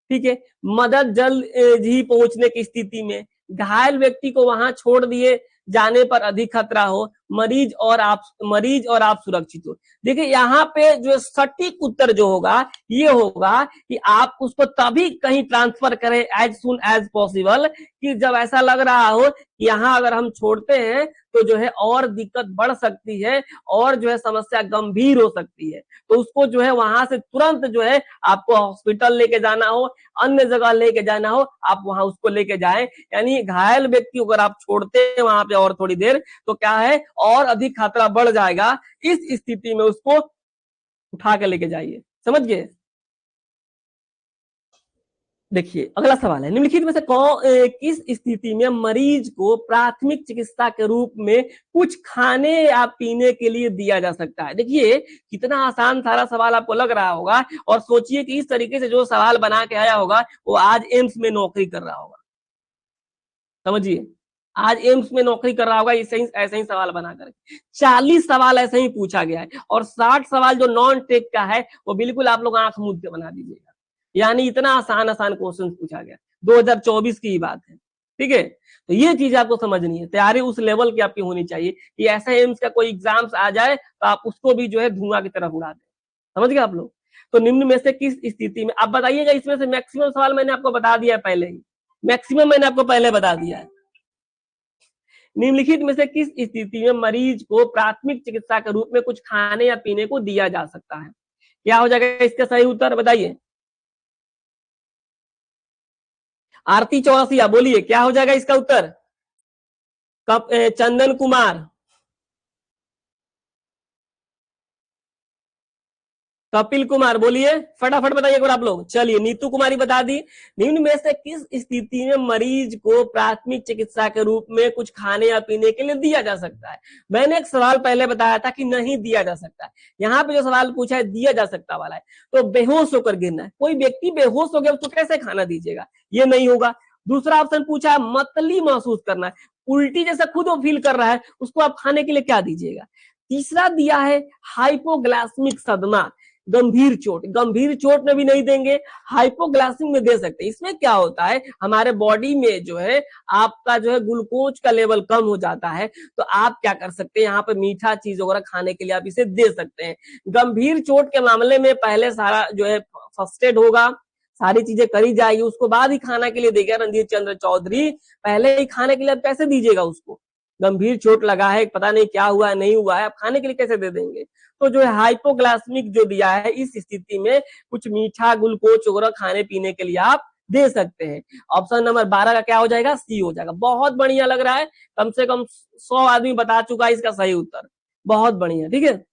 ठीक है, मदद जल्द ही पहुंचने की स्थिति में, घायल व्यक्ति को वहां छोड़ दिए जाने पर अधिक खतरा हो, मरीज और आप सुरक्षित हो। देखिए यहाँ पे जो सटीक उत्तर जो होगा ये होगा कि आप उसको तभी कहीं ट्रांसफर करें एज सुन एज पॉसिबल, कि जब ऐसा लग रहा हो कि यहाँ अगर हम छोड़ते हैं तो जो है और दिक्कत बढ़ सकती है और जो है समस्या गंभीर हो सकती है, तो उसको जो है वहां से तुरंत जो है आपको हॉस्पिटल लेके जाना हो, अन्य जगह लेके जाना हो, आप वहां उसको लेके जाएं। यानी घायल व्यक्ति अगर आप छोड़ते हैं वहां पे और थोड़ी देर, तो क्या है और अधिक खतरा बढ़ जाएगा। इस स्थिति में उसको उठा के लेके जाइए। समझ गए? देखिए अगला सवाल है, निम्नलिखित में से किस स्थिति में मरीज को प्राथमिक चिकित्सा के रूप में कुछ खाने या पीने के लिए दिया जा सकता है? देखिए कितना आसान सारा सवाल आपको लग रहा होगा, और सोचिए कि इस तरीके से जो सवाल बना के आया होगा वो आज एम्स में नौकरी कर रहा होगा। समझिए आज एम्स में नौकरी कर रहा होगा, ऐसे ही सवाल बना करके 40 सवाल ऐसे ही पूछा गया है, और 60 सवाल जो नॉन टेक का है वो बिल्कुल आप लोग आंख मूंद के बना दीजिएगा। यानी इतना आसान आसान क्वेश्चन पूछा गया, 2024 की ही बात है, ठीक है। तो ये चीज आपको समझनी है, तैयारी उस लेवल की आपकी होनी चाहिए कि ऐसा एम्स का कोई एग्जाम्स आ जाए तो आप उसको भी जो है धुआं की तरफ उड़ा दें। समझ गए आप लोग। तो निम्न में से किस स्थिति में, आप बताइएगा, इसमें से मैक्सिमम सवाल मैंने आपको बता दिया है पहले ही, मैक्सिमम मैंने आपको पहले बता दिया है। निम्नलिखित में से किस स्थिति में मरीज को प्राथमिक चिकित्सा के रूप में कुछ खाने या पीने को दिया जा सकता है? क्या हो जाएगा इसका सही उत्तर, बताइए। आरती चौरसिया, बोलिए क्या हो जाएगा इसका उत्तर। चंदन कुमार, कपिल कुमार, बोलिए फटाफट बताइए एक बार आप लोग। चलिए, नीतू कुमारी बता दी। निम्न में से किस स्थिति में मरीज को प्राथमिक चिकित्सा के रूप में कुछ खाने या पीने के लिए दिया जा सकता है? मैंने एक सवाल पहले बताया था कि नहीं दिया जा सकता है। यहाँ पे जो सवाल पूछा है दिया जा सकता वाला है, तो बेहोश होकर गिरना है। कोई व्यक्ति बेहोश हो गया, उसको कैसे खाना दीजिएगा? ये नहीं होगा। दूसरा ऑप्शन पूछा है मतली महसूस करना है, उल्टी जैसा खुद वो फील कर रहा है, उसको आप खाने के लिए क्या दीजिएगा? तीसरा दिया है हाइपोग्लाइसेमिक सदमा, गंभीर चोट में भी नहीं देंगे, हाइपोग्लाइसेमिक में दे सकते हैं। इसमें क्या होता है, हमारे बॉडी में जो है आपका जो है ग्लूकोज का लेवल कम हो जाता है, तो आप क्या कर सकते हैं, यहाँ पे मीठा चीज वगैरह खाने के लिए आप इसे दे सकते हैं। गंभीर चोट के मामले में पहले सारा जो है फर्स्ट एड होगा, सारी चीजें करी जाएगी, उसको बाद ही खाना के लिए देगा। रणधीर चंद्र चौधरी, पहले ही खाने के लिए आप कैसे दीजिएगा उसको? गंभीर चोट लगा है, पता नहीं क्या हुआ है, नहीं हुआ है, आप खाने के लिए कैसे दे देंगे? तो जो है हाइपोग्लाइसेमिक जो दिया है, इस स्थिति में कुछ मीठा ग्लूकोज वगैरह खाने पीने के लिए आप दे सकते हैं। ऑप्शन नंबर 12 का क्या हो जाएगा, सी हो जाएगा। बहुत बढ़िया लग रहा है, कम से कम 100 आदमी बता चुका है इसका सही उत्तर। बहुत बढ़िया, ठीक है।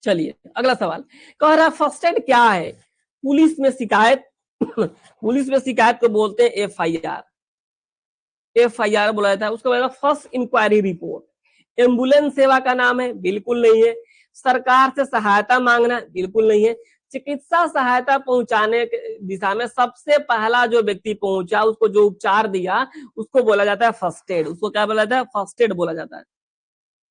चलिए अगला सवाल कह रहा है फर्स्ट एड क्या है? पुलिस में शिकायत पुलिस में शिकायत को बोलते हैं एफआईआर। एफआईआर बोला जाता है, उसको बोला फर्स्ट इंक्वायरी रिपोर्ट। एम्बुलेंस सेवा का नाम है, बिल्कुल नहीं है। सरकार से सहायता मांगना, बिल्कुल नहीं है। चिकित्सा सहायता पहुंचाने के दिशा में सबसे पहला जो व्यक्ति पहुंचा, उसको जो उपचार दिया, उसको बोला जाता है फर्स्ट एड। उसको क्या बोला जाता है, फर्स्ट एड बोला जाता है,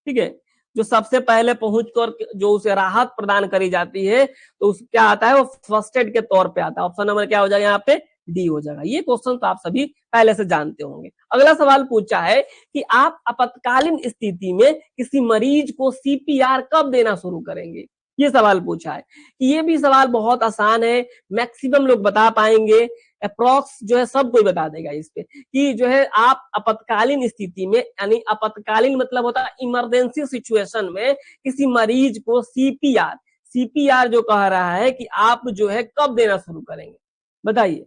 ठीक है। जो सबसे पहले पहुंच कर जो उसे राहत प्रदान करी जाती है, तो उस क्या आता है, वो फर्स्ट एड के तौर पे आता है। ऑप्शन नंबर क्या हो जाएगा यहाँ पे, डी हो जाएगा। ये क्वेश्चन तो आप सभी पहले से जानते होंगे। अगला सवाल पूछा है कि आप आपातकालीन स्थिति में किसी मरीज को सीपीआर कब देना शुरू करेंगे? ये सवाल पूछा है। ये भी सवाल बहुत आसान है, मैक्सिमम लोग बता पाएंगे, अप्रोक्स जो है सब कोई बता देगा इस पे कि जो है आप आपातकालीन स्थिति में, यानी आपातकालीन मतलब होता है इमरजेंसी सिचुएशन में, किसी मरीज को सीपीआर जो कह रहा है कि आप जो है कब देना शुरू करेंगे? बताइए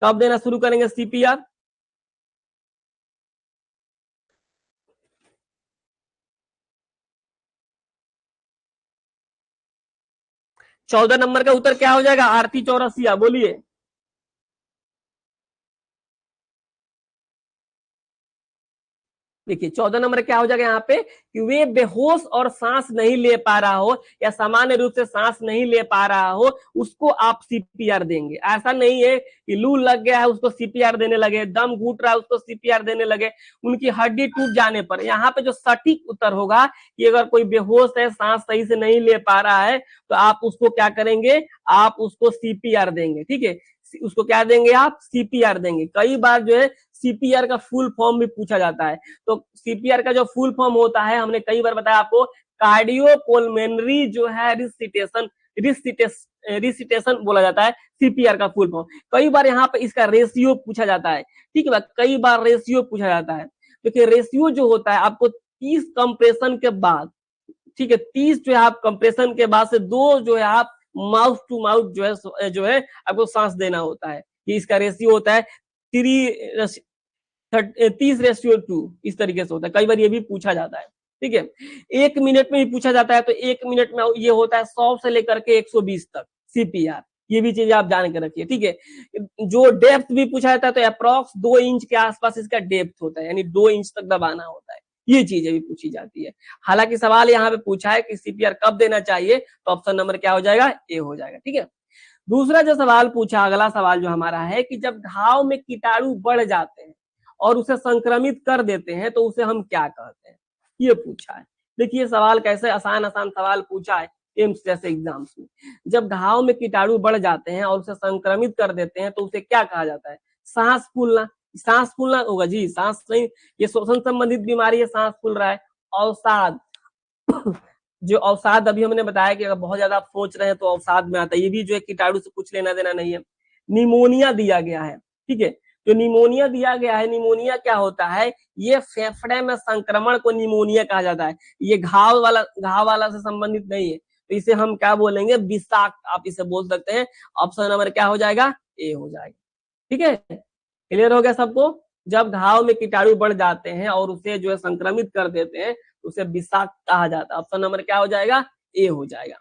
कब देना शुरू करेंगे सीपीआर? चौदह नंबर का उत्तर क्या हो जाएगा, आरती चौरसिया, बोलिए। देखिए 14 नंबर क्या हो जाएगा यहाँ पे कि वे बेहोश और सांस नहीं ले पा रहा हो या सामान्य रूप से सांस नहीं ले पा रहा हो, उसको आप सीपीआर देंगे। ऐसा नहीं है कि लू लग गया है उसको सीपीआर देने लगे, दम घुट रहा है उसको सीपीआर देने लगे, उनकी हड्डी टूट जाने पर। यहाँ पे जो सटीक उत्तर होगा कि अगर कोई बेहोश है, सांस सही से नहीं ले पा रहा है, तो आप उसको क्या करेंगे, आप उसको सीपीआर देंगे, ठीक है। उसको क्या देंगे, आप सीपीआर देंगे। कई बार जो है सीपीआर का फुल फॉर्म भी पूछा जाता है, तो सीपीआर का जो फुल फॉर्म होता है, हमने कई बार बताया आपको, कार्डियोपुल्मोनरी जो है रिसिटेशन बोला जाता है सीपीआर का फुल फॉर्म। कई बार यहाँ पे इसका रेशियो पूछा जाता है, ठीक है, कई बार रेशियो पूछा जाता है। क्योंकि रेशियो जो होता है आपको 30 कंप्रेशन के बाद, ठीक है, 30 जो है आप कंप्रेशन के बाद से 2 जो है आप माउथ टू माउथ जो है आपको सांस देना होता है। ये इसका रेशियो होता है 30:2, इस तरीके से होता है। कई बार ये भी पूछा जाता है, ठीक है। 1 मिनट में भी पूछा जाता है, तो 1 मिनट में ये होता है 100 से लेकर के 120 तक सीपीआर। ये भी चीज आप जान के रखिए, ठीक है। जो डेप्थ भी पूछा जाता है, तो अप्रॉक्स 2 इंच के आसपास इसका डेप्थ होता है, यानी 2 इंच तक दबाना होता है। ये चीजें भी पूछी जाती है। हालांकि सवाल यहाँ पे पूछा है कि सीपीआर कब देना चाहिए, तो ऑप्शन नंबर क्या हो जाएगा, ए हो जाएगा, ठीक है। दूसरा जो सवाल पूछा, अगला सवाल जो हमारा है कि जब घाव में कीटाणु बढ़ जाते हैं और उसे संक्रमित कर देते हैं तो उसे हम क्या कहते हैं, ये पूछा है। देखिए सवाल कैसे आसान आसान सवाल पूछा है एम्स जैसे एग्जाम्स में। जब घाव में कीटाणु बढ़ जाते हैं और उसे संक्रमित कर देते हैं तो उसे क्या कहा जाता है, सांस फूलना। सांस फूलना होगा जी, सांस नहीं, ये श्वसन संबंधित बीमारी है, सांस फूल रहा है। अवसाद, जो अवसाद अभी हमने बताया कि अगर बहुत ज्यादा आप सोच रहे हैं तो अवसाद में आता है, ये भी जो है कीटाणु से कुछ लेना देना नहीं है। निमोनिया दिया गया है, ठीक है, जो निमोनिया दिया गया है, निमोनिया क्या होता है, ये फेफड़े में संक्रमण को निमोनिया कहा जाता है। ये घाव वाला से संबंधित नहीं है, तो इसे हम क्या बोलेंगे, विषाक्त, आप इसे बोल सकते हैं। ऑप्शन नंबर क्या हो जाएगा, ए हो जाएगा। ठीक है, क्लियर हो गया सबको। जब घाव में कीटाणु बढ़ जाते हैं और उसे जो है संक्रमित कर देते हैं उसे विषाक्त कहा जाता है। ऑप्शन नंबर क्या हो जाएगा, ए हो जाएगा।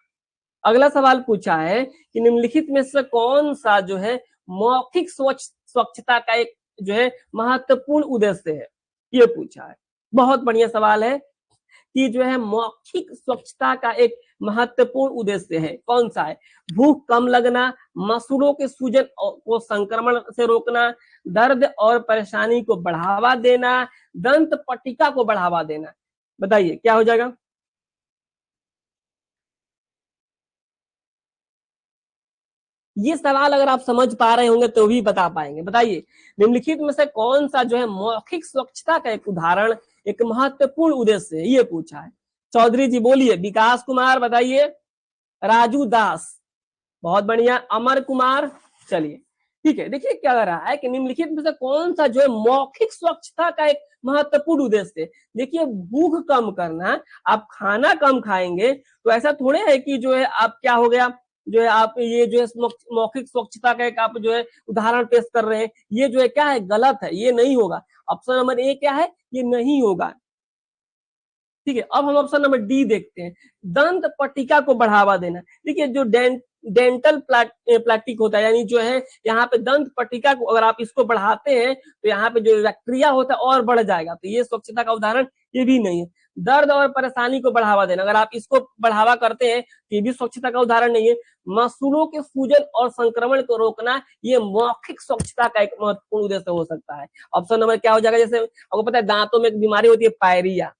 अगला सवाल पूछा है कि निम्नलिखित में से कौन सा जो है मौखिक स्वच्छता का एक जो है महत्वपूर्ण उद्देश्य है, ये पूछा है। बहुत बढ़िया सवाल है कि जो है मौखिक स्वच्छता का एक महत्वपूर्ण उद्देश्य है, कौन सा है, भूख कम लगना, मसूड़ों के सूजन को संक्रमण से रोकना, दर्द और परेशानी को बढ़ावा देना, दंत पट्टिका को बढ़ावा देना। बताइए क्या हो जाएगा। ये सवाल अगर आप समझ पा रहे होंगे तो भी बता पाएंगे। बताइए निम्नलिखित में से कौन सा जो है मौखिक स्वच्छता का एक उदाहरण, एक महत्वपूर्ण उद्देश्य है, ये पूछा है। चौधरी जी बोलिए, विकास कुमार बताइए, राजू दास, बहुत बढ़िया, अमर कुमार। चलिए ठीक है, देखिए क्या कर रहा है कि निम्नलिखित में से कौन सा जो है मौखिक स्वच्छता का एक महत्वपूर्ण उद्देश्य है। देखिए भूख कम करना, आप खाना कम खाएंगे तो ऐसा थोड़े है कि जो है आप क्या हो गया, जो है आप ये जो है मौखिक स्वच्छता का एक आप जो है उदाहरण पेश कर रहे हैं, ये जो है क्या है, गलत है, ये नहीं होगा। ऑप्शन नंबर ए क्या है, ये नहीं होगा। ठीक है, अब हम ऑप्शन नंबर डी देखते हैं, दंत पट्टिका को बढ़ावा देना। देखिए जो डेंटल प्लास्टिक होता है, यानी जो है यहाँ पे दंत पट्टिका को अगर आप इसको बढ़ाते हैं तो यहाँ पे जो बैक्टीरिया होता है और बढ़ जाएगा, तो ये स्वच्छता का उदाहरण ये भी नहीं है। दर्द और परेशानी को बढ़ावा देना, अगर आप इसको बढ़ावा करते हैं तो ये भी स्वच्छता का उदाहरण नहीं है। मसूड़ों के सूजन और संक्रमण को रोकना, ये मौखिक स्वच्छता का एक महत्वपूर्ण उद्देश्य हो सकता है। ऑप्शन नंबर क्या हो जाएगा, जैसे आपको पता है दांतों में एक बीमारी होती है पायरिया,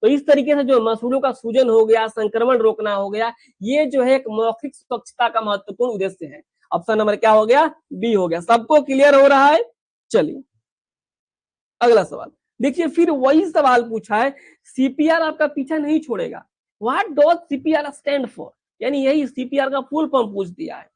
तो इस तरीके से जो मसूड़ों का सूजन हो गया, संक्रमण रोकना हो गया, ये जो है एक मौखिक स्वच्छता का महत्वपूर्ण उद्देश्य है। ऑप्शन नंबर क्या हो गया, बी हो गया। सबको क्लियर हो रहा है। चलिए अगला सवाल देखिए, फिर वही सवाल पूछा है, सीपीआर आपका पीछा नहीं छोड़ेगा। What does CPR stand for, यानी यही सीपीआर का फुल फॉर्म पूछ दिया है।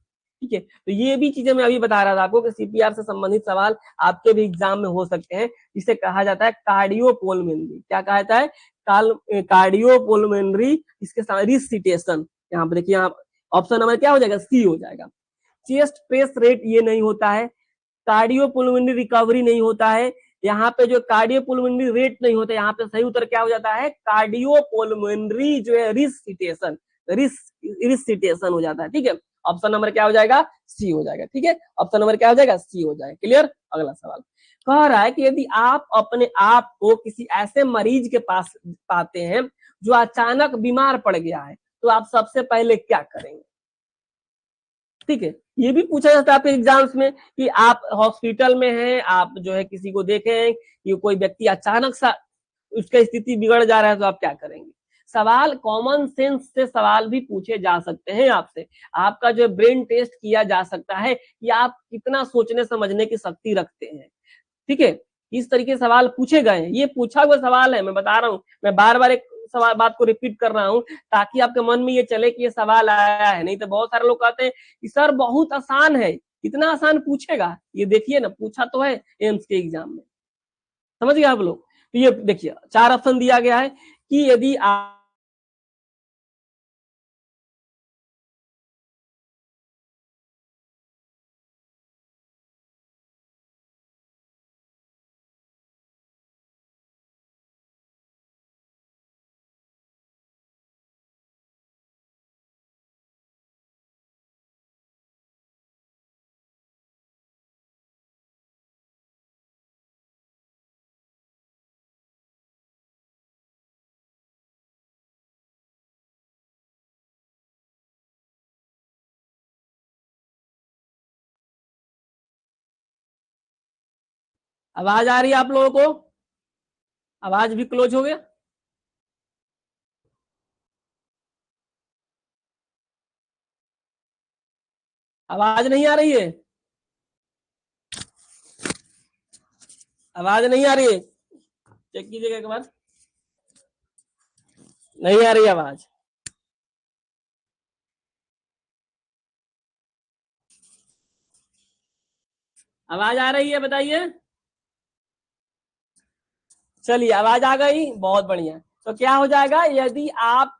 ठीक है, तो ये भी चीजें मैं अभी बता रहा था आपको कि सीपीआर से संबंधित सवाल आपके भी एग्जाम में हो सकते हैं। इसे कहा जाता है कार्डियोपुल्मोनरी, क्या कहा जाता है, कार्डियोपुल्मोनरी, इसके साथ रिसिटेशन। यहाँ पे देखिए, यहाँ ऑप्शन नंबर क्या हो जाएगा, सी हो जाएगा। चेस्ट प्रेस रेट ये नहीं होता है, कार्डियोपुल्मोनरी रिकवरी नहीं होता है, यहाँ पे जो कार्डियोपुल्मोनरी रेट नहीं होता, यहाँ पे सही उत्तर क्या हो जाता है, कार्डियोपुल्मोनरी जो है रिसिटेशन, रिसिटेशन हो जाता है। ठीक है, ऑप्शन नंबर क्या हो जाएगा, सी हो जाएगा। ठीक है, ऑप्शन नंबर क्या हो जाएगा, सी हो जाएगा। क्लियर। अगला सवाल कह रहा है कि यदि आप अपने आप को किसी ऐसे मरीज के पास पाते हैं जो अचानक बीमार पड़ गया है तो आप सबसे पहले क्या करेंगे। ठीक है, ये भी पूछा जाता है आपके एग्जाम्स में कि आप हॉस्पिटल में हैं, आप जो है किसी को देखें कि कोई व्यक्ति अचानक सा उसका स्थिति बिगड़ जा रहा है तो आप क्या करेंगे। सवाल कॉमन सेंस से सवाल भी पूछे जा सकते हैं आपसे, आपका जो ब्रेन टेस्ट किया जा सकता है कि आप कितना सोचने समझने की शक्ति रखते हैं। ठीक है, इस तरीके से सवाल पूछे गए हैं, ये पूछा हुआ सवाल है, मैं बता रहा हूँ, मैं बार बार एक सवाल बात को रिपीट कर रहा हूँ ताकि आपके मन में ये चले कि ये सवाल आया है। नहीं तो बहुत सारे लोग कहते हैं कि सर बहुत आसान है, इतना आसान पूछेगा, ये देखिए ना पूछा तो है एम्स के एग्जाम में। समझ गए आप लोग। तो ये देखिए 4 ऑप्शन दिया गया है कि यदि आप आवाज आ रही है आप लोगों को? आवाज भी क्लोज हो गया? आवाज नहीं आ रही है? आवाज नहीं आ रही है? चेक कीजिएगा एक बार। नहीं आ रही आवाज? आवाज आ रही है बताइए। चलिए आवाज आ गई, बहुत बढ़िया। तो क्या हो जाएगा, यदि आप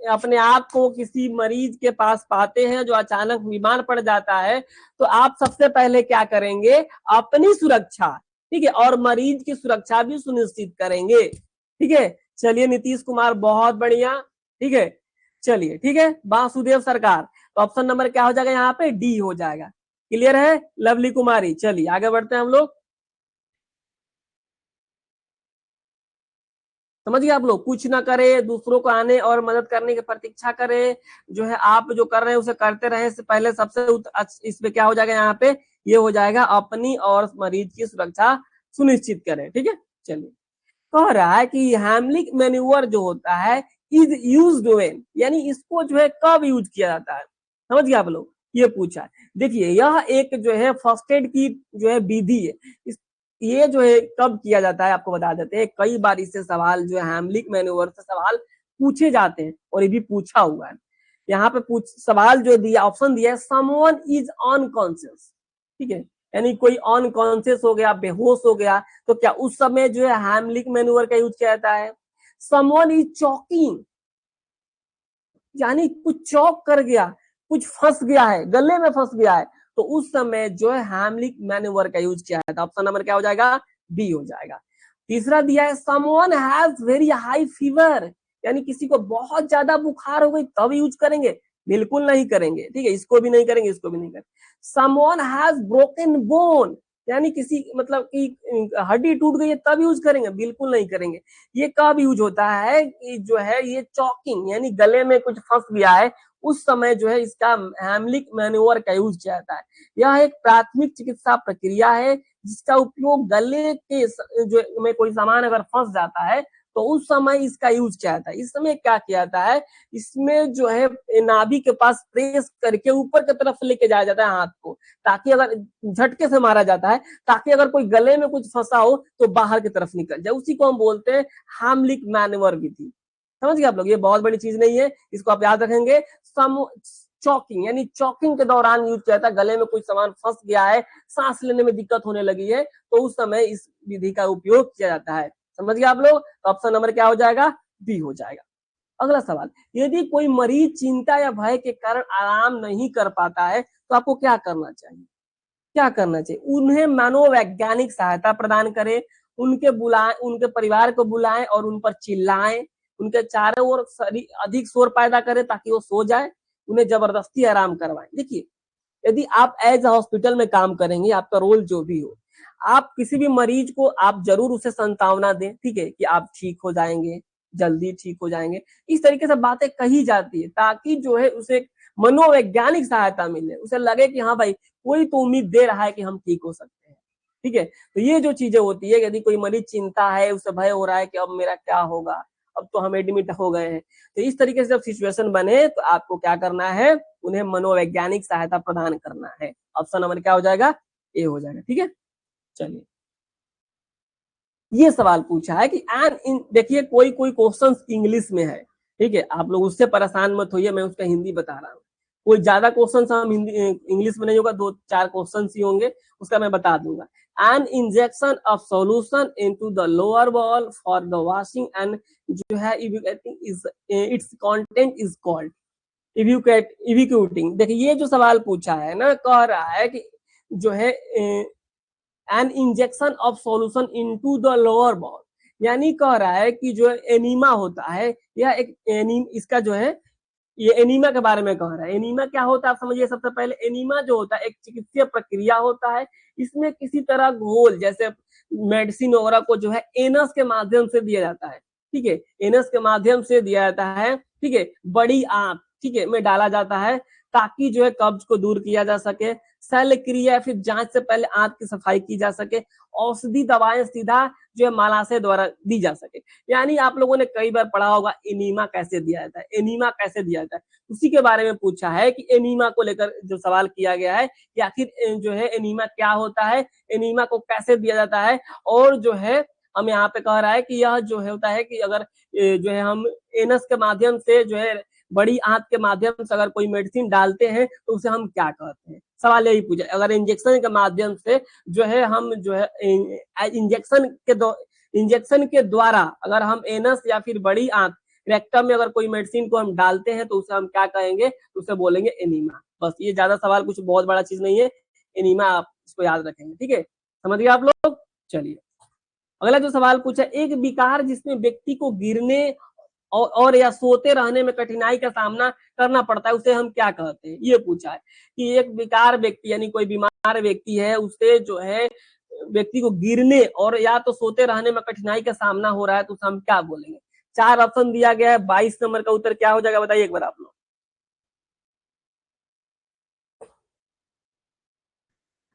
अपने आप को किसी मरीज के पास पाते हैं जो अचानक बीमार पड़ जाता है, तो आप सबसे पहले क्या करेंगे, अपनी सुरक्षा, ठीक है, और मरीज की सुरक्षा भी सुनिश्चित करेंगे। ठीक है, चलिए नीतीश कुमार, बहुत बढ़िया। ठीक है, चलिए, ठीक है, वासुदेव सरकार। तो ऑप्शन नंबर क्या हो जाएगा, यहाँ पे डी हो जाएगा। क्लियर है लवली कुमारी? चलिए आगे बढ़ते हैं हम लोग। समझ गए आप लोग? कुछ ना करे, दूसरों को आने और मदद करने की प्रतीक्षा करे, जो है आप जो कर रहे हैं उसे करते रहे। पहले सबसे इसमें क्या हो जाएगा, यहाँ पे ये हो जाएगा अपनी और मरीज की सुरक्षा सुनिश्चित करें। ठीक है, चलिए। कह रहा है कि हैमलिक मैन्यूवर जो होता है इज यूज्ड व्हेन, यानी इसको जो है कब यूज किया जाता है, समझ गए आप लोग? ये पूछा है। देखिए यह एक जो है फर्स्ट एड की जो है विधि है। ये जो है कब किया जाता है आपको बता देते हैं। कई बार इससे सवाल जो है हैमलिक मैन्यूवर से सवाल पूछे जाते हैं, और ये भी पूछा हुआ है। यहाँ पे सवाल जो दिया, ऑप्शन दिया है, समवन इज अनकॉन्शियस। ठीक है, यानी कोई अनकॉन्शियस हो गया, बेहोश हो गया, तो क्या उस समय जो है हैमलिक मैन्यूवर का यूज किया जाता है। समवन इज चॉकिंग, यानी कुछ चौक कर गया, कुछ फंस गया है, गले में फंस गया है, तो उस समय जो है हैमलिक मैन्यूवर का यूज किया जाता है। ऑप्शन नंबर क्या हो जाएगा, बी हो जाएगा। तीसरा दिया है, someone has very high fever, यानी किसी को बहुत ज्यादा बुखार हो गई तब यूज करेंगे, बिल्कुल नहीं करेंगे। ठीक है, इसको भी नहीं करेंगे, इसको भी नहीं करेंगे। समवन हैज ब्रोकन बोन, यानी किसी मतलब की हड्डी टूट गई है तब यूज करेंगे, बिल्कुल नहीं करेंगे। ये कब यूज होता है कि जो है ये चॉकिंग, यानी गले में कुछ फंस गया है, उस समय जो है इसका हैमलिक मैन्यूवर का यूज किया जाता है। यह एक प्राथमिक चिकित्सा प्रक्रिया है जिसका उपयोग गले के जो में कोई सामान अगर फंस जाता है तो उस समय इसका यूज किया जाता है। इस समय क्या किया जाता है, इसमें जो है नाभि के पास प्रेस करके ऊपर की तरफ लेके जाया जाता है हाथ को, ताकि अगर झटके से मारा जाता है, ताकि अगर कोई गले में कुछ फंसा हो तो बाहर की तरफ निकल जाए। उसी को हम बोलते हैं हैमलिक मैन्यूवर विधि। समझ गए आप लोग? ये बहुत बड़ी चीज नहीं है, इसको आप याद रखेंगे। चॉकिंग, यानी चॉकिंग के दौरान यूज किया जाता है। गले में कुछ सामान फंस गया है, सांस लेने में दिक्कत होने लगी है, तो उस समय इस विधि का उपयोग किया जाता है। समझ गए आप लोग? तो ऑप्शन नंबर क्या हो जाएगा, बी हो जाएगा। अगला सवाल, यदि कोई मरीज चिंता या भय के कारण आराम नहीं कर पाता है तो आपको क्या करना चाहिए? क्या करना चाहिए? उन्हें मनोवैज्ञानिक सहायता प्रदान करें, उनके परिवार को बुलाएं और उन पर चिल्लाएं, उनके चारों ओर अधिक शोर पैदा करें ताकि वो सो जाए, उन्हें जबरदस्ती आराम करवाएं। देखिए, यदि आप एज हॉस्पिटल में काम करेंगे, आपका रोल जो भी हो, आप किसी भी मरीज को आप जरूर उसे सांत्वना दें, ठीक है, कि आप ठीक हो जाएंगे, जल्दी ठीक हो जाएंगे। इस तरीके से बातें कही जाती है ताकि जो है उसे मनोवैज्ञानिक सहायता मिले, उसे लगे कि हाँ भाई कोई तो उम्मीद दे रहा है कि हम ठीक हो सकते हैं। ठीक है, तो ये जो चीजें होती है, यदि कोई मरीज चिंता है, उसे भय हो रहा है कि अब मेरा क्या होगा, अब तो हम एडमिट हो गए हैं, तो इस तरीके से जब सिचुएशन बने तो आपको क्या करना है, उन्हें मनोवैज्ञानिक सहायता प्रदान करना है। ऑप्शन नंबर क्या हो जाएगा, ए हो जाएगा। ठीक है, चलिए। ये सवाल पूछा है कि देखिए कोई कोई क्वेश्चन इंग्लिश में है, ठीक है, आप लोग उससे परेशान मत होइए, मैं उसका हिंदी बता रहा हूँ। कोई ज्यादा क्वेश्चन हम हिंदी इंग्लिश में नहीं होगा, 2-4 क्वेश्चन ही होंगे, उसका मैं बता दूंगा। An injection of solution into the lower bowel for the washing and जो है is it's content is called evacuating. देखिए ये जो सवाल पूछा है ना, कह रहा है कि जो है N injection of solution into the lower ball, यानी कह रहा है कि जो एनीमा होता है, यह एक इसका जो है ये एनीमा के बारे में कह रहा है। एनीमा क्या होता है आप समझिए। सबसे पहले एनीमा जो होता है एक चिकित्सीय प्रक्रिया होता है, इसमें किसी तरह घोल जैसे मेडिसिन वगैरह को जो है एनस के माध्यम से दिया जाता है। ठीक है, एनस के माध्यम से दिया जाता है, ठीक है, बड़ी आंत, ठीक है, में डाला जाता है, ताकि जो है कब्ज को दूर किया जा सके। शल्य क्रिया फिर जांच से पहले आंत की सफाई की जा सके। औषधि दवाएं सीधा जो है मलाशय द्वारा दी जा सके। यानी आप लोगों ने कई बार पढ़ा होगा एनीमा कैसे दिया जाता है, एनीमा कैसे दिया जाता है, उसी के बारे में पूछा है कि एनीमा को लेकर जो सवाल किया गया है कि आखिर जो है एनीमा क्या होता है, एनीमा को कैसे दिया जाता है। और जो है हम यहाँ पे कह रहा है कि यह जो है होता है कि अगर जो है हम एनस के माध्यम से जो है बड़ी आंत के माध्यम से अगर कोई मेडिसिन डालते हैं तो उसे हम क्या कहते हैं, सवाल यही पूछा। अगर इंजेक्शन के माध्यम से जो है हम जो है इंजेक्शन के द्वारा अगर हम एनस या फिर बड़ी आंत रेक्टम में अगर कोई मेडिसिन को हम डालते हैं तो उसे हम क्या कहेंगे, तो उसे बोलेंगे एनीमा। बस ये ज्यादा सवाल कुछ बहुत बड़ा चीज नहीं है, एनीमा आप इसको याद रखेंगे, ठीक है, समझ गए आप लोग। चलिए अगला जो सवाल पूछा, एक विकार जिसमें व्यक्ति को गिरने और या सोते रहने में कठिनाई का सामना करना पड़ता है उसे हम क्या कहते हैं, ये पूछा है कि एक विकार व्यक्ति यानी कोई बीमार व्यक्ति है उसे जो है व्यक्ति को गिरने और या तो सोते रहने में कठिनाई का सामना हो रहा है तो उसे हम क्या बोलेंगे। 4 ऑप्शन दिया गया है, 22 नंबर का उत्तर क्या हो जाएगा बताइए एक बार आप लोग।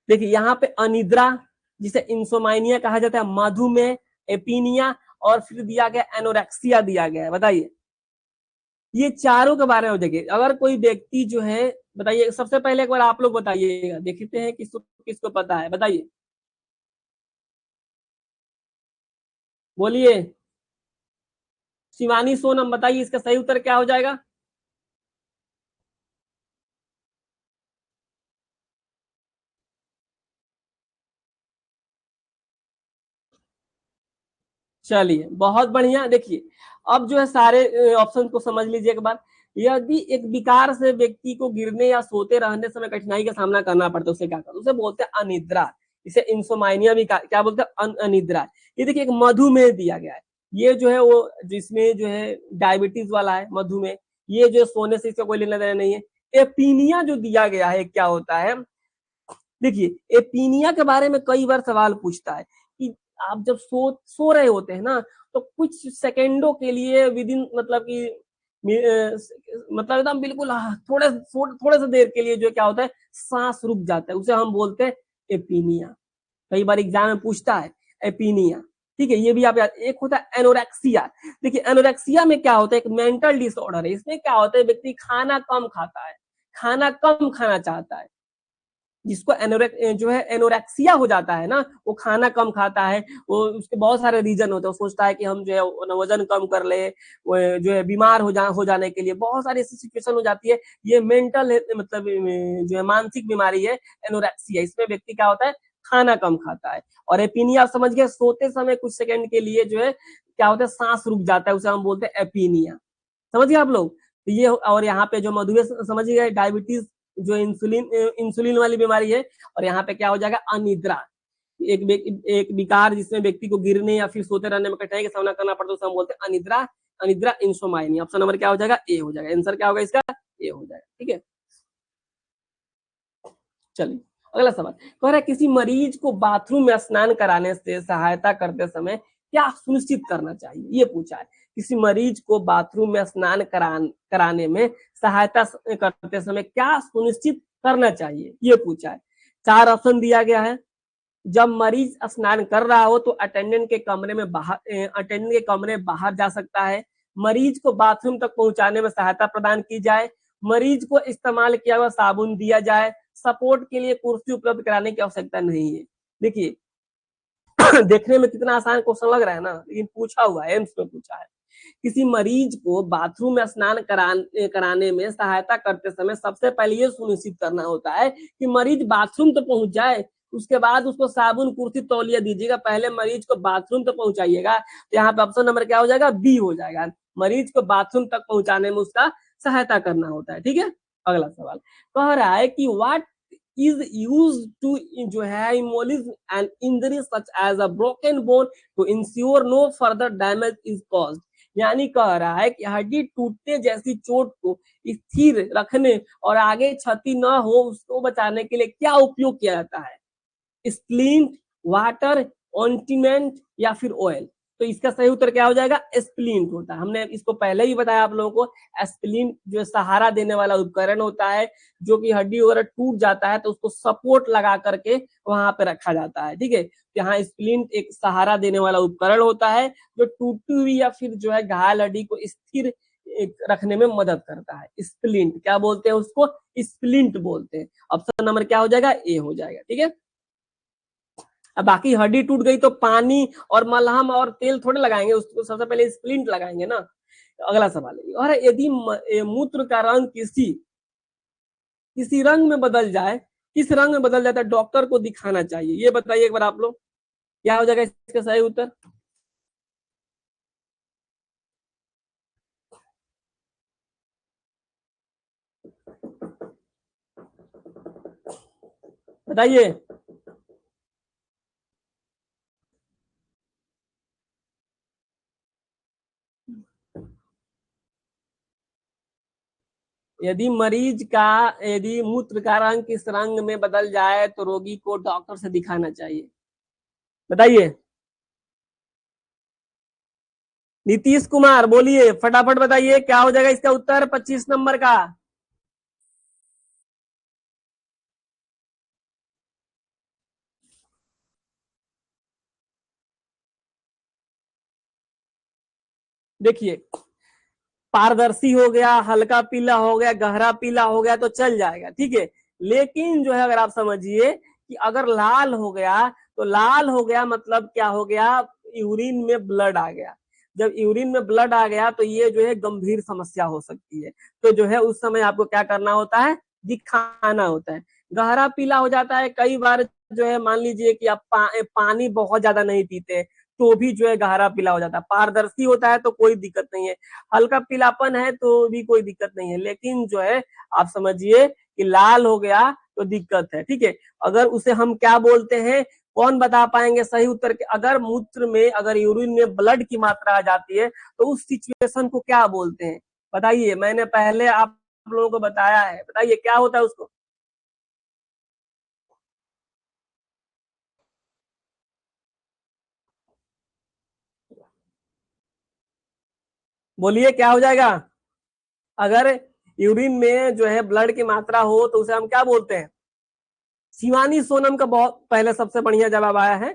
देखिए यहाँ पे अनिद्रा जिसे इंसोमाइनिया कहा जाता है, मधुमेह, एपीनिया और फिर दिया गया एनोरेक्सिया दिया गया है। बताइए ये चारों के बारे में देखिए, अगर कोई व्यक्ति जो है बताइए, सबसे पहले एक बार आप लोग बताइएगा, देखते हैं किसको किसको पता है, बताइए बोलिए। शिवानी सोनम बताइए इसका सही उत्तर क्या हो जाएगा। चलिए बहुत बढ़िया। देखिए अब जो है सारे ऑप्शन को समझ लीजिए एक बार। यदि एक विकार से व्यक्ति को गिरने या सोते रहने समय कठिनाई का सामना करना पड़ता है उसे क्या करते, उसे बोलते हैं अनिद्रा। इसे इंसोमाइनिया भी क्या बोलते हैं, अनिद्रा। ये देखिए एक मधुमेह दिया गया है, ये जो है वो जिसमें जो है डायबिटीज वाला है मधुमेह, ये जो सोने से इसका कोई लेना देना नहीं है। एपीनिया जो दिया गया है क्या होता है, देखिए एपीनिया के बारे में कई बार सवाल पूछता है कि आप जब सो रहे होते हैं ना तो कुछ सेकेंडों के लिए विद इन मतलब कि मतलब एकदम बिल्कुल थोड़े से देर के लिए जो क्या होता है सांस रुक जाता है, उसे हम बोलते हैं एपीनिया। कई बार एग्जाम में पूछता है एपीनिया, ठीक है। ये भी आप याद, एक होता है एनोरेक्सिया। देखिए एनोरेक्सिया में क्या होता है, एक मेंटल डिसऑर्डर है। इसमें क्या होता है, व्यक्ति खाना कम खाता है, खाना कम खाना चाहता है, जिसको जो है एनोरेक्सिया हो जाता है ना, वो खाना कम खाता है, वो उसके बहुत सारे रीजन होते हैं, वो सोचता है कि हम जो है वजन कम कर ले, वो जो है बीमार हो जाने के लिए बहुत सारी ऐसी सिचुएशन हो जाती है। ये मेंटल मतलब जो है मानसिक बीमारी है एनोरेक्सिया। इसमें व्यक्ति क्या होता है, खाना कम खाता है। और एपीनिया आप समझ गए, सोते समय कुछ सेकंड के लिए जो है क्या होता है सांस रुक जाता है, उसे हम बोलते हैं एपीनिया। समझ गए आप लोग। तो ये और यहाँ पे जो मधुमेह समझ गए, डायबिटीज जो इंसुलिन इंसुलिन वाली बीमारी है। और यहाँ पे क्या हो जाएगा, अनिद्रा, एक विकार जिसमें व्यक्ति को गिरने या फिर सोते रहने में कठिनाई का सामना करना पड़ता है उसे हम बोलते हैं अनिद्रा, अनिद्रा इंसोमाइनिया। ऑप्शन नंबर क्या हो जाएगा, ए हो जाएगा। आंसर क्या होगा इसका, ए हो जाएगा, ठीक है। चलिए अगला सवाल कह रहा है, किसी मरीज को बाथरूम में स्नान कराने से सहायता करते समय क्या सुनिश्चित करना चाहिए, ये पूछा है। किसी मरीज को बाथरूम में स्नान कराने में सहायता करते समय क्या सुनिश्चित करना चाहिए, ये पूछा है। 4 ऑप्शन दिया गया है। जब मरीज स्नान कर रहा हो तो अटेंडेंट के कमरे बाहर जा सकता है, मरीज को बाथरूम तक पहुंचाने में सहायता प्रदान की जाए, मरीज को इस्तेमाल किया हुआ साबुन दिया जाए, सपोर्ट के लिए कुर्सी उपलब्ध कराने की आवश्यकता नहीं है। देखिए देखने में कितना आसान क्वेश्चन लग रहा है ना, लेकिन पूछा हुआ है, एम्स में पूछा है। किसी मरीज को बाथरूम में स्नान कराने में सहायता करते समय सबसे पहले ये सुनिश्चित करना होता है कि मरीज बाथरूम तो पहुंच जाए, उसके बाद उसको साबुन कुर्सी तौलिया दीजिएगा, पहले मरीज को बाथरूम तक पहुंचाइएगा। तो यहाँ पे ऑप्शन नंबर क्या हो जाएगा, बी हो जाएगा। मरीज को बाथरूम तक पहुंचाने में उसका सहायता करना होता है, ठीक है। अगला सवाल कह रहा है कि व्हाट is used to जो है immobilise and injury such as a broken bone to ensure no further damage is caused. यानी कह रहा है कि हड्डी टूटने जैसी चोट को स्थिर रखने और आगे क्षति न हो उसको बचाने के लिए क्या उपयोग किया जाता है, स्प्लिंट, वाटर, ऑइंटमेंट या फिर ऑयल। तो इसका सही उत्तर क्या हो जाएगा, स्प्लिंट होता है। हमने इसको पहले ही बताया आप लोगों को, स्प्लिंट जो सहारा देने वाला उपकरण होता है, जो कि हड्डी वगैरह टूट जाता है तो उसको सपोर्ट लगा करके वहां पे रखा जाता है, ठीक है। यहाँ स्प्लिंट एक सहारा देने वाला उपकरण होता है जो टूटी हुई या फिर जो है घायल हड्डी को स्थिर रखने में मदद करता है। स्प्लिंट क्या बोलते हैं उसको, स्प्लिंट बोलते हैं। ऑप्शन नंबर क्या हो जाएगा, ए हो जाएगा, ठीक है। अब बाकी हड्डी टूट गई तो पानी और मलहम और तेल थोड़े लगाएंगे, उसको सबसे पहले स्प्लिंट लगाएंगे ना। अगला सवाल है, और यदि मूत्र का रंग किसी रंग में बदल जाए, किस रंग में बदल जाता है, डॉक्टर को दिखाना चाहिए, ये बताइए एक बार आप लोग, क्या हो जाएगा इसका सही उत्तर। बताइए। यदि मूत्र का रंग किस रंग में बदल जाए तो रोगी को डॉक्टर से दिखाना चाहिए, बताइए। नीतीश कुमार बोलिए, फटाफट बताइए क्या हो जाएगा इसका उत्तर 25 नंबर का। देखिए, पारदर्शी हो गया, हल्का पीला हो गया, गहरा पीला हो गया तो चल जाएगा, ठीक है। लेकिन जो है अगर आप समझिए कि अगर लाल हो गया, तो लाल हो गया मतलब क्या हो गया, यूरिन में ब्लड आ गया। जब यूरिन में ब्लड आ गया तो ये जो है गंभीर समस्या हो सकती है। तो जो है उस समय आपको क्या करना होता है, दिखाना होता है। गहरा पीला हो जाता है कई बार, जो है मान लीजिए कि आप पानी बहुत ज्यादा नहीं पीते तो भी जो है गहरा पीला हो जाता है। पारदर्शी होता है तो कोई दिक्कत नहीं है, हल्का पीलापन है तो भी कोई दिक्कत नहीं है। लेकिन जो है आप समझिए कि लाल हो गया तो दिक्कत है, ठीक है। अगर उसे हम क्या बोलते हैं, कौन बता पाएंगे सही उत्तर के, अगर मूत्र में, अगर यूरिन में ब्लड की मात्रा आ जाती है तो उस सिचुएशन को क्या बोलते हैं, बताइए। मैंने पहले आप लोगों को बताया है, बताइए क्या होता है उसको, बोलिए क्या हो जाएगा। अगर यूरिन में जो है ब्लड की मात्रा हो तो उसे हम क्या बोलते हैं। शिवानी सोनम का बहुत पहले सबसे बढ़िया जवाब आया है,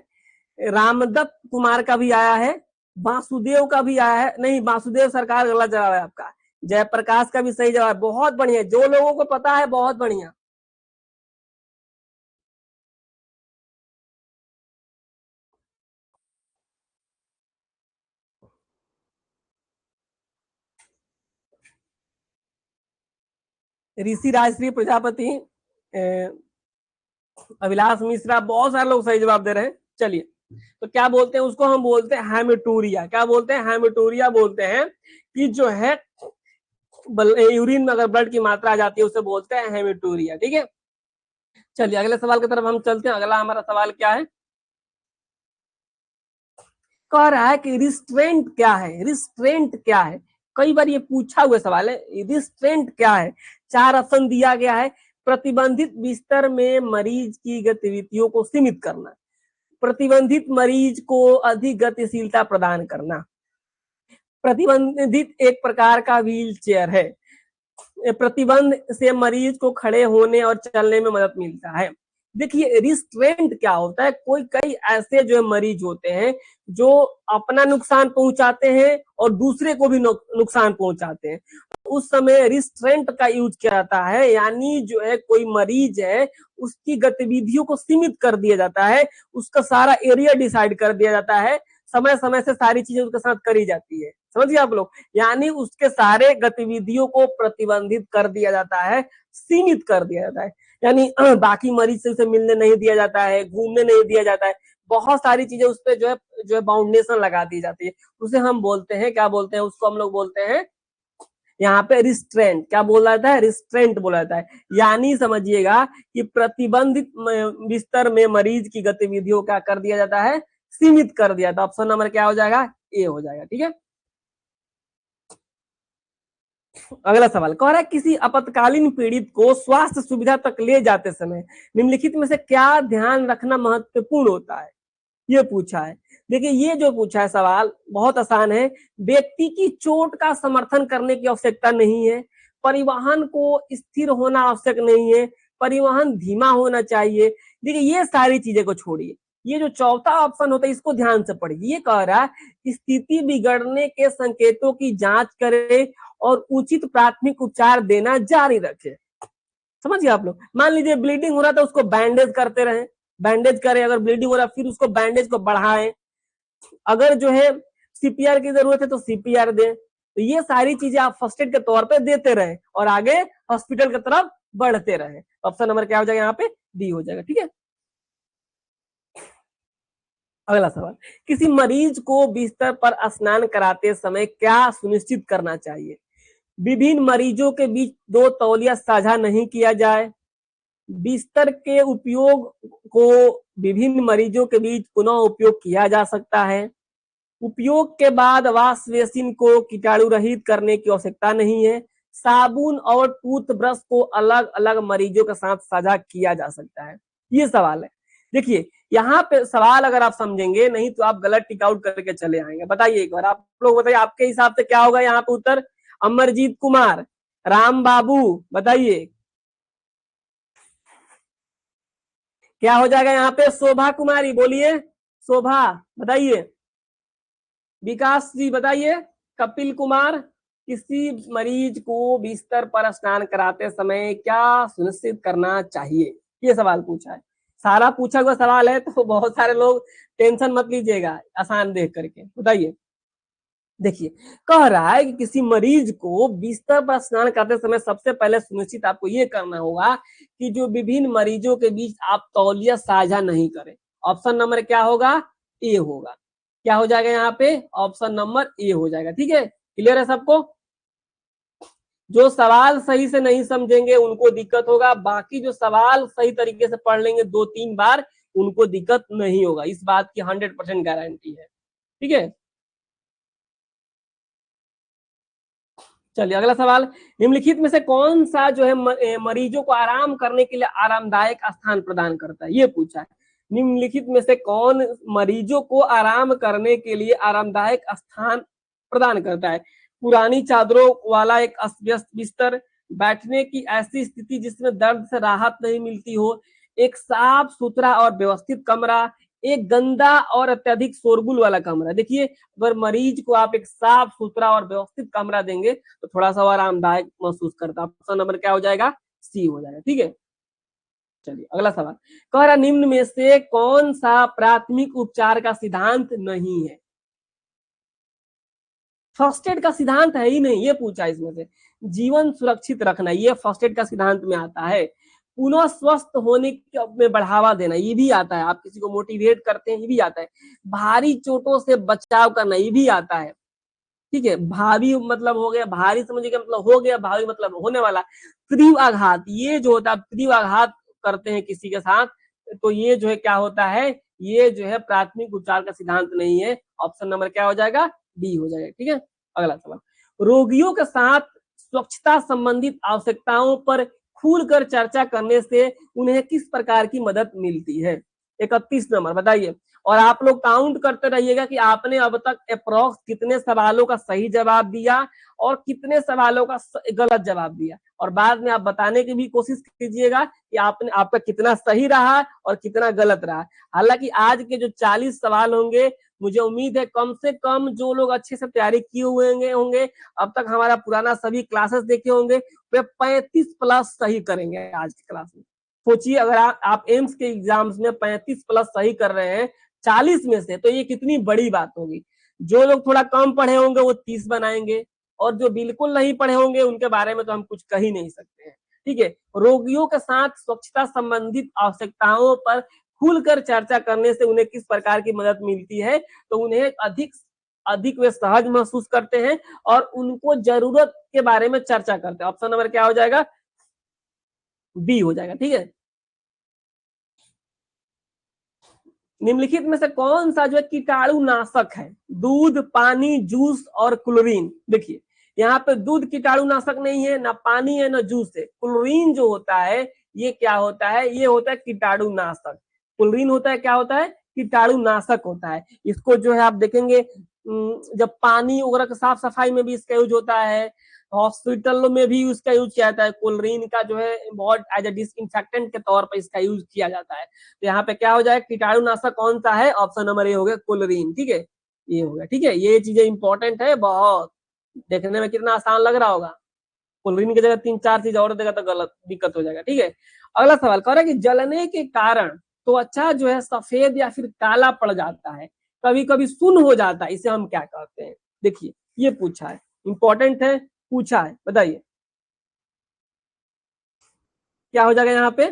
रामदत्त कुमार का भी आया है, वासुदेव का भी आया है, नहीं वासुदेव सरकार गलत जवाब है आपका, जयप्रकाश का भी सही जवाब, बहुत बढ़िया, जो लोगों को पता है बहुत बढ़िया। ऋषि राजश्री प्रजापति, अभिलाष मिश्रा, बहुत सारे लोग सही जवाब दे रहे हैं। चलिए, तो क्या बोलते हैं उसको, हम बोलते हैं हेमेटूरिया, क्या बोलते हैं, हेमेटूरिया बोलते हैं कि जो है यूरिन में अगर ब्लड की मात्रा आ जाती है उसे बोलते हैं हेमेटूरिया, ठीक है। चलिए अगले सवाल की तरफ हम चलते हैं। अगला हमारा सवाल क्या है, कह रहा है कि रिस्ट्रेंट क्या है, रिस्ट्रेंट क्या है, कई बार ये पूछा हुआ सवाल है, रिस्ट्रेंट क्या है। चार ऑप्शन दिया गया है, प्रतिबंधित बिस्तर में मरीज की गतिविधियों को सीमित करना, प्रतिबंधित मरीज को अधिक गतिशीलता प्रदान करना, प्रतिबंधित एक प्रकार का व्हील चेयर है, प्रतिबंध से मरीज को खड़े होने और चलने में मदद मिलता है। देखिए रिस्ट्रेंट क्या होता है, कोई कई ऐसे जो मरीज होते हैं जो अपना नुकसान पहुंचाते हैं और दूसरे को भी नुकसान पहुंचाते हैं, उस समय रिस्ट्रेंट का यूज किया जाता है। यानी जो है कोई मरीज है उसकी गतिविधियों को सीमित कर दिया जाता है, उसका सारा एरिया डिसाइड कर दिया जाता है, समय समय से सारी चीजें उसके साथ करी जाती है, समझिए आप लोग। यानी उसके सारे गतिविधियों को प्रतिबंधित कर दिया जाता है, सीमित कर दिया जाता है। यानी बाकी मरीज से उसे मिलने नहीं दिया जाता है, घूमने नहीं दिया जाता है, बहुत सारी चीजें उस पर जो है बाउंडेशन लगा दी जाती है। उसे हम बोलते हैं, क्या बोलते हैं उसको, हम लोग बोलते हैं यहाँ पे रिस्ट्रेंट, क्या बोला जाता है, रिस्ट्रेंट बोला जाता है। यानी समझिएगा कि प्रतिबंधित बिस्तर में मरीज की गतिविधियों का कर दिया जाता है, सीमित कर दिया। तो ऑप्शन नंबर क्या हो जाएगा, ए हो जाएगा, ठीक है। अगला सवाल कह रहा है, किसी आपातकालीन पीड़ित को स्वास्थ्य सुविधा तक ले जाते समय निम्नलिखित में से क्या ध्यान रखना महत्वपूर्ण होता है। ये पूछा है। देखिए ये जो पूछा है सवाल बहुत आसान है। व्यक्ति की चोट का समर्थन करने की आवश्यकता नहीं है, परिवहन को स्थिर होना आवश्यक नहीं है, परिवहन धीमा होना चाहिए। देखिए ये सारी चीजें को छोड़िए, ये जो चौथा ऑप्शन होता है इसको ध्यान से पढ़िए। ये कह रहा है स्थिति बिगड़ने के संकेतों की जांच करे और उचित प्राथमिक उपचार देना जारी रखे। समझिए आप लोग, मान लीजिए ब्लीडिंग हो रहा था, उसको बैंडेज करते रहे, बैंडेज करें, अगर ब्लीडिंग हो रहा फिर उसको बैंडेज को बढ़ाएं, अगर जो है सीपीआर की जरूरत है तो सीपीआर दें। तो ये सारी चीजें आप फर्स्ट एड के तौर पे देते रहे और आगे हॉस्पिटल की तरफ बढ़ते रहे। ऑप्शन नंबर क्या हो जाएगा यहाँ पे? डी हो जाएगा। ठीक है, अगला सवाल, किसी मरीज को बिस्तर पर स्नान कराते समय क्या सुनिश्चित करना चाहिए? विभिन्न मरीजों के बीच 2 तौलिया साझा नहीं किया जाए, बिस्तर के उपयोग को विभिन्न मरीजों के बीच पुनः उपयोग किया जा सकता है, उपयोग के बाद वॉश बेसिन को कीटाणु रहित करने की आवश्यकता नहीं है, साबुन और टूथब्रश को अलग अलग मरीजों के साथ साझा किया जा सकता है। ये सवाल है। देखिए यहाँ पे सवाल अगर आप समझेंगे नहीं तो आप गलत टिक आउट करके चले आएंगे। बताइए एक बार आप लोग, बताइए आपके हिसाब से क्या होगा यहाँ पे उत्तर? अमरजीत कुमार, राम बाबू, बताइए क्या हो जाएगा यहाँ पे? शोभा कुमारी, बोलिए शोभा, बताइए विकास जी, बताइए कपिल कुमार, किसी मरीज को बिस्तर पर स्नान कराते समय क्या सुनिश्चित करना चाहिए? ये सवाल पूछा है, सारा पूछा हुआ सवाल है तो बहुत सारे लोग टेंशन मत लीजिएगा, आसान देख करके बताइए। देखिए कह रहा है कि किसी मरीज को बिस्तर पर स्नान करते समय सबसे पहले सुनिश्चित आपको ये करना होगा कि जो विभिन्न मरीजों के बीच आप तौलिया साझा नहीं करें। ऑप्शन नंबर क्या होगा? ए होगा। क्या हो जाएगा यहाँ पे? ऑप्शन नंबर ए हो जाएगा। ठीक है, क्लियर है सबको? जो सवाल सही से नहीं समझेंगे उनको दिक्कत होगा, बाकी जो सवाल सही तरीके से पढ़ लेंगे 2-3 बार उनको दिक्कत नहीं होगा, इस बात की 100% गारंटी है। ठीक है, चलिए अगला सवाल, निम्नलिखित में से कौन सा जो है मरीजों को आराम करने के लिए आरामदायक स्थान प्रदान करता है? ये पूछा है। निम्नलिखित में से कौन मरीजों को आराम करने के लिए आरामदायक स्थान प्रदान करता है? पुरानी चादरों वाला एक अस्त व्यस्त बिस्तर, बैठने की ऐसी स्थिति जिसमें दर्द से राहत नहीं मिलती हो, एक साफ सुथरा और व्यवस्थित कमरा, एक गंदा और अत्यधिक शोरगुल वाला कमरा। देखिए अगर मरीज को आप एक साफ सुथरा और व्यवस्थित कमरा देंगे तो थोड़ा सा आरामदायक महसूस करता है। ऑप्शन नंबर क्या हो जाएगा? सी हो जाएगा। ठीक है, चलिए अगला सवाल, कह रहा निम्न में से कौन सा प्राथमिक उपचार का सिद्धांत नहीं है? फर्स्ट एड का सिद्धांत है ही नहीं, ये पूछा इसमें से। जीवन सुरक्षित रखना ये फर्स्ट एड का सिद्धांत में आता है, पुनः स्वस्थ होने में बढ़ावा देना ये भी आता है, आप किसी को मोटिवेट करते हैं ये भी आता है, भारी चोटों से बचाव करना ये भी आता है। ठीक है, भावी मतलब हो गया, भारी समझिए मतलब हो गया, भावी मतलब होने वाला। तीव्र आघात, ये जो होता है तीव्र आघात करते हैं किसी के साथ तो ये जो है क्या होता है? ये जो है प्राथमिक उपचार का सिद्धांत नहीं है। ऑप्शन नंबर क्या हो जाएगा? डी हो जाएगा। ठीक है, अगला सवाल, रोगियों के साथ स्वच्छता संबंधित आवश्यकताओं पर खुलकर चर्चा करने से उन्हें किस प्रकार की मदद मिलती है? 31 नंबर, बताइए। और आप लोग काउंट करते रहिएगा कि आपने अब तक अप्रोक्स कितने सवालों का सही जवाब दिया और कितने सवालों का गलत जवाब दिया, और बाद में आप बताने की भी कोशिश कीजिएगा कि आपने आपका कितना सही रहा और कितना गलत रहा। हालांकि आज के जो 40 सवाल होंगे, मुझे उम्मीद है कम से कम जो लोग अच्छे से तैयारी किए हुए होंगे, अब तक हमारा पुराना सभी क्लासेस देखे होंगे, वे 35 प्लस सही करेंगे आज की क्लास में। सोचिए अगर आप एम्स के एग्जाम्स में 35 प्लस सही कर रहे हैं 40 में से, तो ये कितनी बड़ी बात होगी। जो लोग थोड़ा कम पढ़े होंगे वो 30 बनाएंगे, और जो बिल्कुल नहीं पढ़े होंगे उनके बारे में तो हम कुछ कह ही नहीं सकते हैं। ठीक है, रोगियों के साथ स्वच्छता संबंधित आवश्यकताओं पर खुलकर चर्चा करने से उन्हें किस प्रकार की मदद मिलती है? तो उन्हें अधिक अधिक वे सहज महसूस करते हैं और उनको जरूरत के बारे में चर्चा करते हैं। ऑप्शन नंबर क्या हो जाएगा? बी हो जाएगा। ठीक है, निम्नलिखित में से कौन सा जो है कीटाणु नाशक है? दूध, पानी, जूस और क्लोरीन। देखिए यहाँ पे दूध कीटाणु नाशक नहीं है, ना पानी है, ना जूस है। क्लोरीन जो होता है ये क्या होता है? ये होता है कीटाणु नाशक। क्लोरीन होता है क्या होता है? कीटाणुनाशक होता है। इसको जो है आप देखेंगे जब पानी वगैरह का साफ सफाई में भी इसका यूज होता है, हॉस्पिटलों में भी इसका यूज किया जाता है। क्लोरीन का जो है बहुत एज ए डिसइंफेक्टेंट के तौर पर इसका यूज किया जाता है। तो यहाँ पे क्या हो जाए, कीटाणुनाशक कौन सा है, ऑप्शन नंबर ए हो गया क्लोरीन। ठीक है, ये हो गया। ठीक है, ये चीजें इंपॉर्टेंट है बहुत, देखने में कितना आसान लग रहा होगा। क्लोरीन की जगह 3-4 चीज और देगा तो गलत दिक्कत हो जाएगा। ठीक है, अगला सवाल कह रहा है कि जलने के कारण त्वचा जो है सफेद या फिर काला पड़ जाता है, कभी कभी सुन्न हो जाता है, इसे हम क्या कहते हैं। देखिए ये पूछा है, इंपॉर्टेंट है, पूछा है, बताइए क्या हो जाएगा यहाँ पे।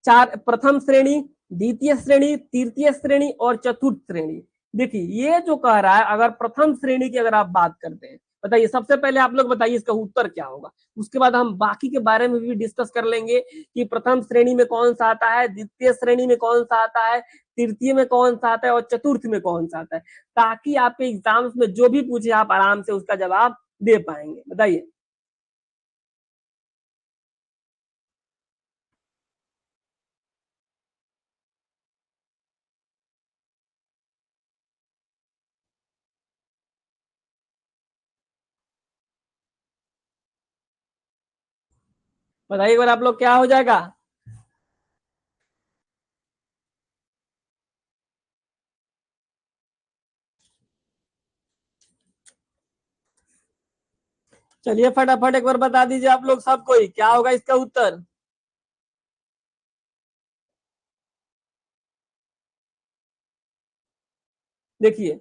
चार, प्रथम श्रेणी, द्वितीय श्रेणी, तृतीय श्रेणी और चतुर्थ श्रेणी। देखिए ये जो कह रहा है, अगर प्रथम श्रेणी की अगर आप बात करते हैं, बताइए सबसे पहले आप लोग बताइए इसका उत्तर क्या होगा। उसके बाद हम बाकी के बारे में भी डिस्कस कर लेंगे कि प्रथम श्रेणी में कौन सा आता है, द्वितीय श्रेणी में कौन सा आता है, तृतीय में कौन सा आता है और चतुर्थ में कौन सा आता है, ताकि आपके एग्जाम्स में जो भी पूछे आप आराम से उसका जवाब दे पाएंगे। बताइए बताइए एक बार आप लोग क्या हो जाएगा। चलिए फटाफट एक बार बता दीजिए आप लोग सब कोई, क्या होगा इसका उत्तर। देखिए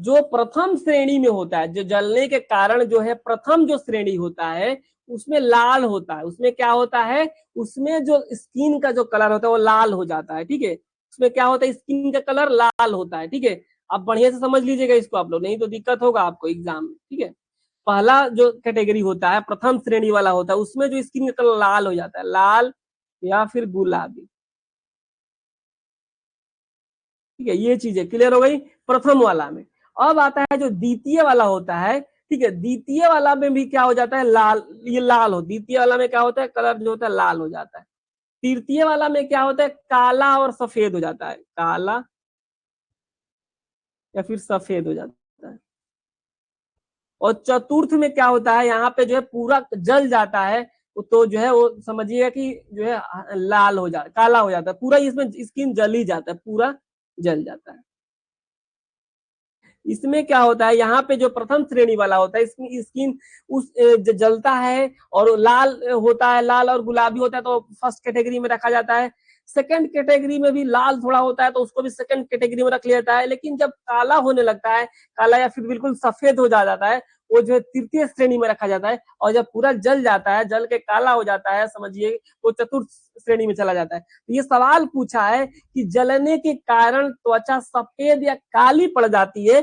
जो प्रथम श्रेणी में होता है, जो जलने के कारण जो है प्रथम जो श्रेणी होता है उसमें लाल होता है। उसमें क्या होता है, उसमें जो स्किन का जो कलर होता है वो लाल हो जाता है। ठीक है, उसमें क्या होता है, स्किन का कलर लाल होता है। ठीक है, आप बढ़िया से समझ लीजिएगा इसको आप लोग, नहीं तो दिक्कत होगा आपको एग्जाम में। ठीक है, पहला जो कैटेगरी होता है प्रथम श्रेणी वाला होता है, उसमें जो स्किन का कलर लाल हो जाता है, लाल या फिर गुलाबी। ठीक है, ये चीजें क्लियर हो गई प्रथम वाला में। अब आता है जो द्वितीय वाला होता है। ठीक है, द्वितीय वाला में भी क्या हो जाता है, लाल, ये लाल हो, द्वितीय वाला में क्या होता है, कलर जो होता है लाल हो जाता है। तृतीय वाला में क्या होता है, काला और सफेद हो जाता है, काला या फिर सफेद हो जाता है। और चतुर्थ में क्या होता है, यहाँ पे जो है पूरा जल जाता है, तो जो है वो समझिएगा कि जो है लाल हो जाता है, काला हो जाता है पूरा, इसमें स्किन जल ही जाता है, पूरा जल जाता है। इसमें क्या होता है, यहाँ पे जो प्रथम श्रेणी वाला होता है इसमें स्किन उस जलता है और लाल होता है, लाल और गुलाबी होता है, तो फर्स्ट कैटेगरी में रखा जाता है। सेकंड कैटेगरी में भी लाल थोड़ा होता है तो उसको भी सेकंड कैटेगरी में रख लिया जाता है। लेकिन जब काला होने लगता है, काला या फिर बिल्कुल सफेद हो जाता है, वो जो है तृतीय श्रेणी में रखा जाता है। और जब पूरा जल जाता है, जल के काला हो जाता है, समझिए वो चतुर्थ श्रेणी में चला जाता है। तो ये सवाल पूछा है कि जलने के कारण त्वचा सफेद या काली पड़ जाती है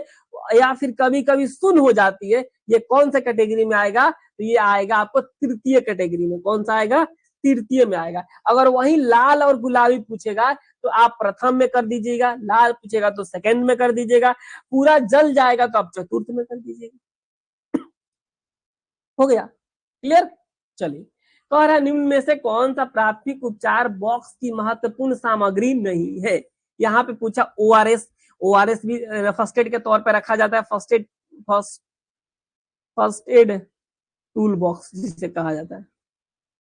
या फिर कभी कभी सुन्न हो जाती है, ये कौन सा कैटेगरी में आएगा, तो ये आएगा आपको तृतीय कैटेगरी में। कौन सा आएगा, तृतीय में आएगा। अगर वही लाल और गुलाबी पूछेगा तो आप प्रथम में कर दीजिएगा, लाल पूछेगा तो सेकंड में कर दीजिएगा, पूरा जल जाएगा तो आप चतुर्थ में कर दीजिएगा। हो गया क्लियर। चलिए, कह रहा है निम्न में से कौन सा प्राथमिक उपचार बॉक्स की महत्वपूर्ण सामग्री नहीं है। यहाँ पे पूछा ओआरएस, ओआरएस भी फर्स्ट एड के तौर पर रखा जाता है, first first aid tool box जिसे कहा जाता है,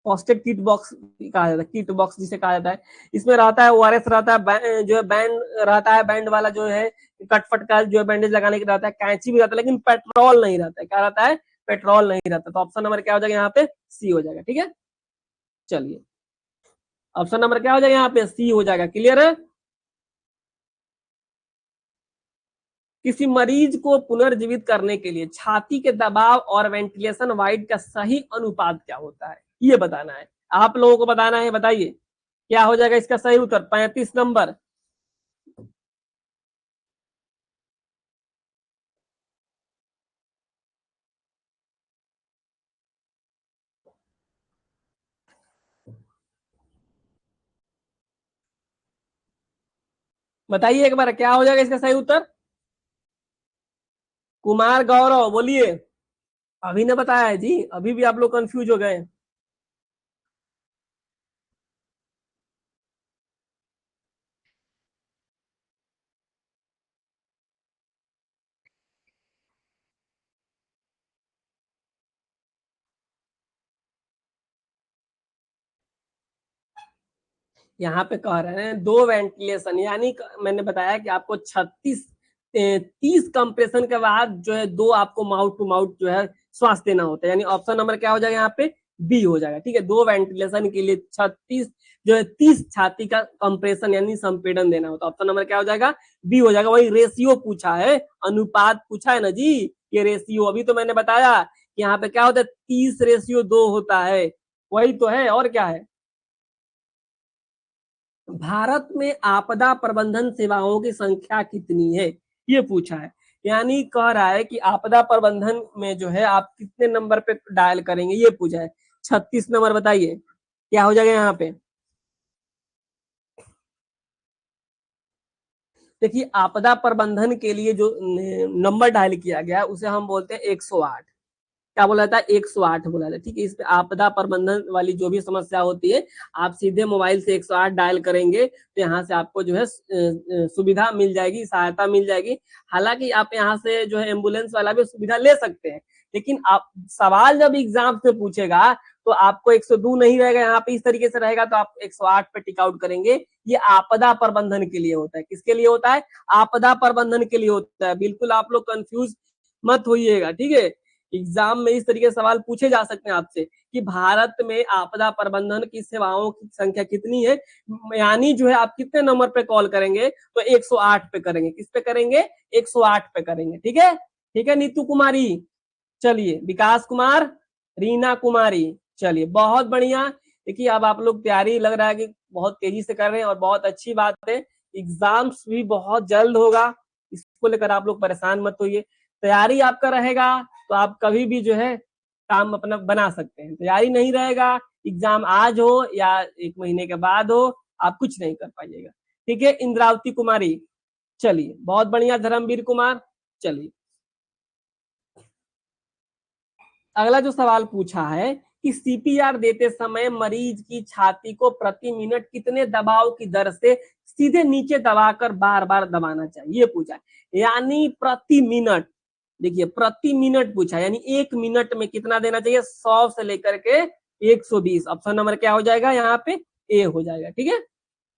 फर्स्ट एड किट बॉक्स कहा जाता है, किट बॉक्स जिसे कहा जाता है। इसमें रहता है ओआरएस, रहता है जो है बैंड रहता है, बैंड वाला जो है कटफट का जो है बैंडेज लगाने के रहता है, कैंची भी रहता है, लेकिन पेट्रोल नहीं रहता है। क्या रहता है, पेट्रोल नहीं रहता। तो ऑप्शन नंबर क्या हो जाएगा यहाँ पे, सी हो जाएगा। ठीक है, चलिए ऑप्शन नंबर क्या हो जाएगा यहाँ पे, सी हो जाएगा। क्लियर है। किसी मरीज को पुनर्जीवित करने के लिए छाती के दबाव और वेंटिलेशन वाइड का सही अनुपात क्या होता है, ये बताना है आप लोगों को, बताना है। बताइए क्या हो जाएगा इसका सही उत्तर, 35 नंबर। बताइए एक बार क्या हो जाएगा इसका सही उत्तर। कुमार गौरव बोलिए। अभी ने बताया है जी, अभी भी आप लोग कंफ्यूज हो गए। यहाँ पे कह रहे हैं 2 वेंटिलेशन, यानी मैंने बताया कि आपको 30 कंप्रेशन के बाद जो है 2 आपको माउथ टू माउथ जो है श्वास देना होता है, यानी ऑप्शन नंबर क्या हो जाएगा यहाँ पे, बी हो जाएगा। ठीक है, 2 वेंटिलेशन के लिए 36 जो है 30 छाती का कंप्रेशन यानी संपीड़न देना होता है। ऑप्शन नंबर क्या हो जाएगा, बी हो जाएगा। वही रेशियो पूछा है, अनुपात पूछा है ना जी, ये रेशियो अभी तो मैंने बताया कि यहाँ पे क्या होता है, 30:2 होता है, वही तो है और क्या है। भारत में आपदा प्रबंधन सेवाओं की संख्या कितनी है, ये पूछा है। यानी कह रहा है कि आपदा प्रबंधन में जो है आप कितने नंबर पे डायल करेंगे, ये पूछा है। 36 नंबर बताइए क्या हो जाएगा यहाँ पे। देखिए आपदा प्रबंधन के लिए जो नंबर डायल किया गया उसे हम बोलते हैं 108। क्या बोला जाता है, 108 बोला जाता है। ठीक है, इस पे आपदा प्रबंधन वाली जो भी समस्या होती है आप सीधे मोबाइल से 108 डायल करेंगे तो यहाँ से आपको जो है सुविधा मिल जाएगी, सहायता मिल जाएगी। हालांकि आप यहाँ से जो है एम्बुलेंस वाला भी सुविधा ले सकते हैं, लेकिन आप सवाल जब एग्जाम से पूछेगा तो आपको 102 नहीं रहेगा, यहाँ पे इस तरीके से रहेगा तो आप 108 पे टिक आउट करेंगे। ये आपदा प्रबंधन के लिए होता है। किसके लिए होता है, आपदा प्रबंधन के लिए होता है। बिल्कुल आप लोग कंफ्यूज मत होइएगा। ठीक है, एग्जाम में इस तरीके से सवाल पूछे जा सकते हैं आपसे कि भारत में आपदा प्रबंधन की सेवाओं की संख्या कितनी है, यानी जो है आप कितने नंबर पे कॉल करेंगे, तो 108 पे करेंगे। किस पे करेंगे, 108 पे करेंगे। ठीक है, ठीक है नीतू कुमारी, चलिए विकास कुमार, रीना कुमारी, चलिए बहुत बढ़िया। देखिए अब आप लोग तैयारी लग रहा है कि बहुत तेजी से कर रहे हैं और बहुत अच्छी बात है। एग्जाम्स भी बहुत जल्द होगा, इसको लेकर आप लोग परेशान मत होइए। तैयारी आपका रहेगा तो आप कभी भी जो है काम अपना बना सकते हैं। तैयारी नहीं रहेगा, एग्जाम आज हो या 1 महीने के बाद हो, आप कुछ नहीं कर पाइएगा। ठीक है, इंद्रावती कुमारी, चलिए बहुत बढ़िया। धर्मवीर कुमार, चलिए अगला जो सवाल पूछा है कि सीपीआर देते समय मरीज की छाती को प्रति मिनट कितने दबाव की दर से सीधे नीचे दबाकर बार बार दबाना चाहिए, ये पूछा है। यानी प्रति मिनट, देखिए प्रति मिनट पूछा है, यानी 1 मिनट में कितना देना चाहिए, 100 से लेकर के 120। ऑप्शन नंबर क्या हो जाएगा यहाँ पे, ए हो जाएगा। ठीक है,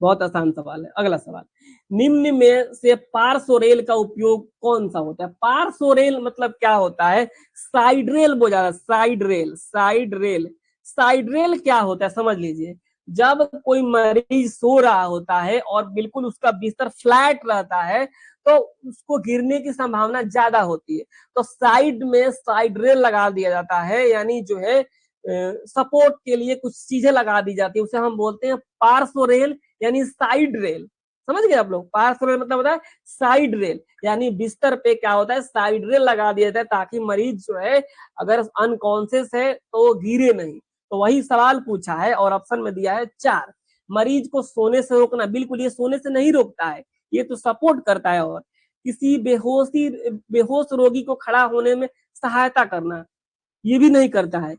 बहुत आसान सवाल है। अगला सवाल, निम्न में से पार्श्व का उपयोग कौन सा होता है। पार्श्व मतलब क्या होता है, साइड रेल बोला जाता है। Side rail, side rail, side rail क्या होता है समझ लीजिए। जब कोई मरीज सो रहा होता है और बिल्कुल उसका बिस्तर फ्लैट रहता है तो उसको गिरने की संभावना ज्यादा होती है, तो साइड में साइड रेल लगा दिया जाता है, यानी जो है सपोर्ट के लिए कुछ चीजें लगा दी जाती है, उसे हम बोलते हैं पार्श्व रेल यानी साइड रेल। समझ गए आप लोग, पार्श्व रेल मतलब होता है साइड रेल, यानी बिस्तर पे क्या होता है साइड रेल लगा दिया जाता है ताकि मरीज जो है अगर अनकॉन्शियस है तो गिरे नहीं। तो वही सवाल पूछा है और ऑप्शन में दिया है 4। मरीज को सोने से रोकना, बिल्कुल ये सोने से नहीं रोकता है, ये तो सपोर्ट करता है। और किसी बेहोश रोगी को खड़ा होने में सहायता करना, ये भी नहीं करता है।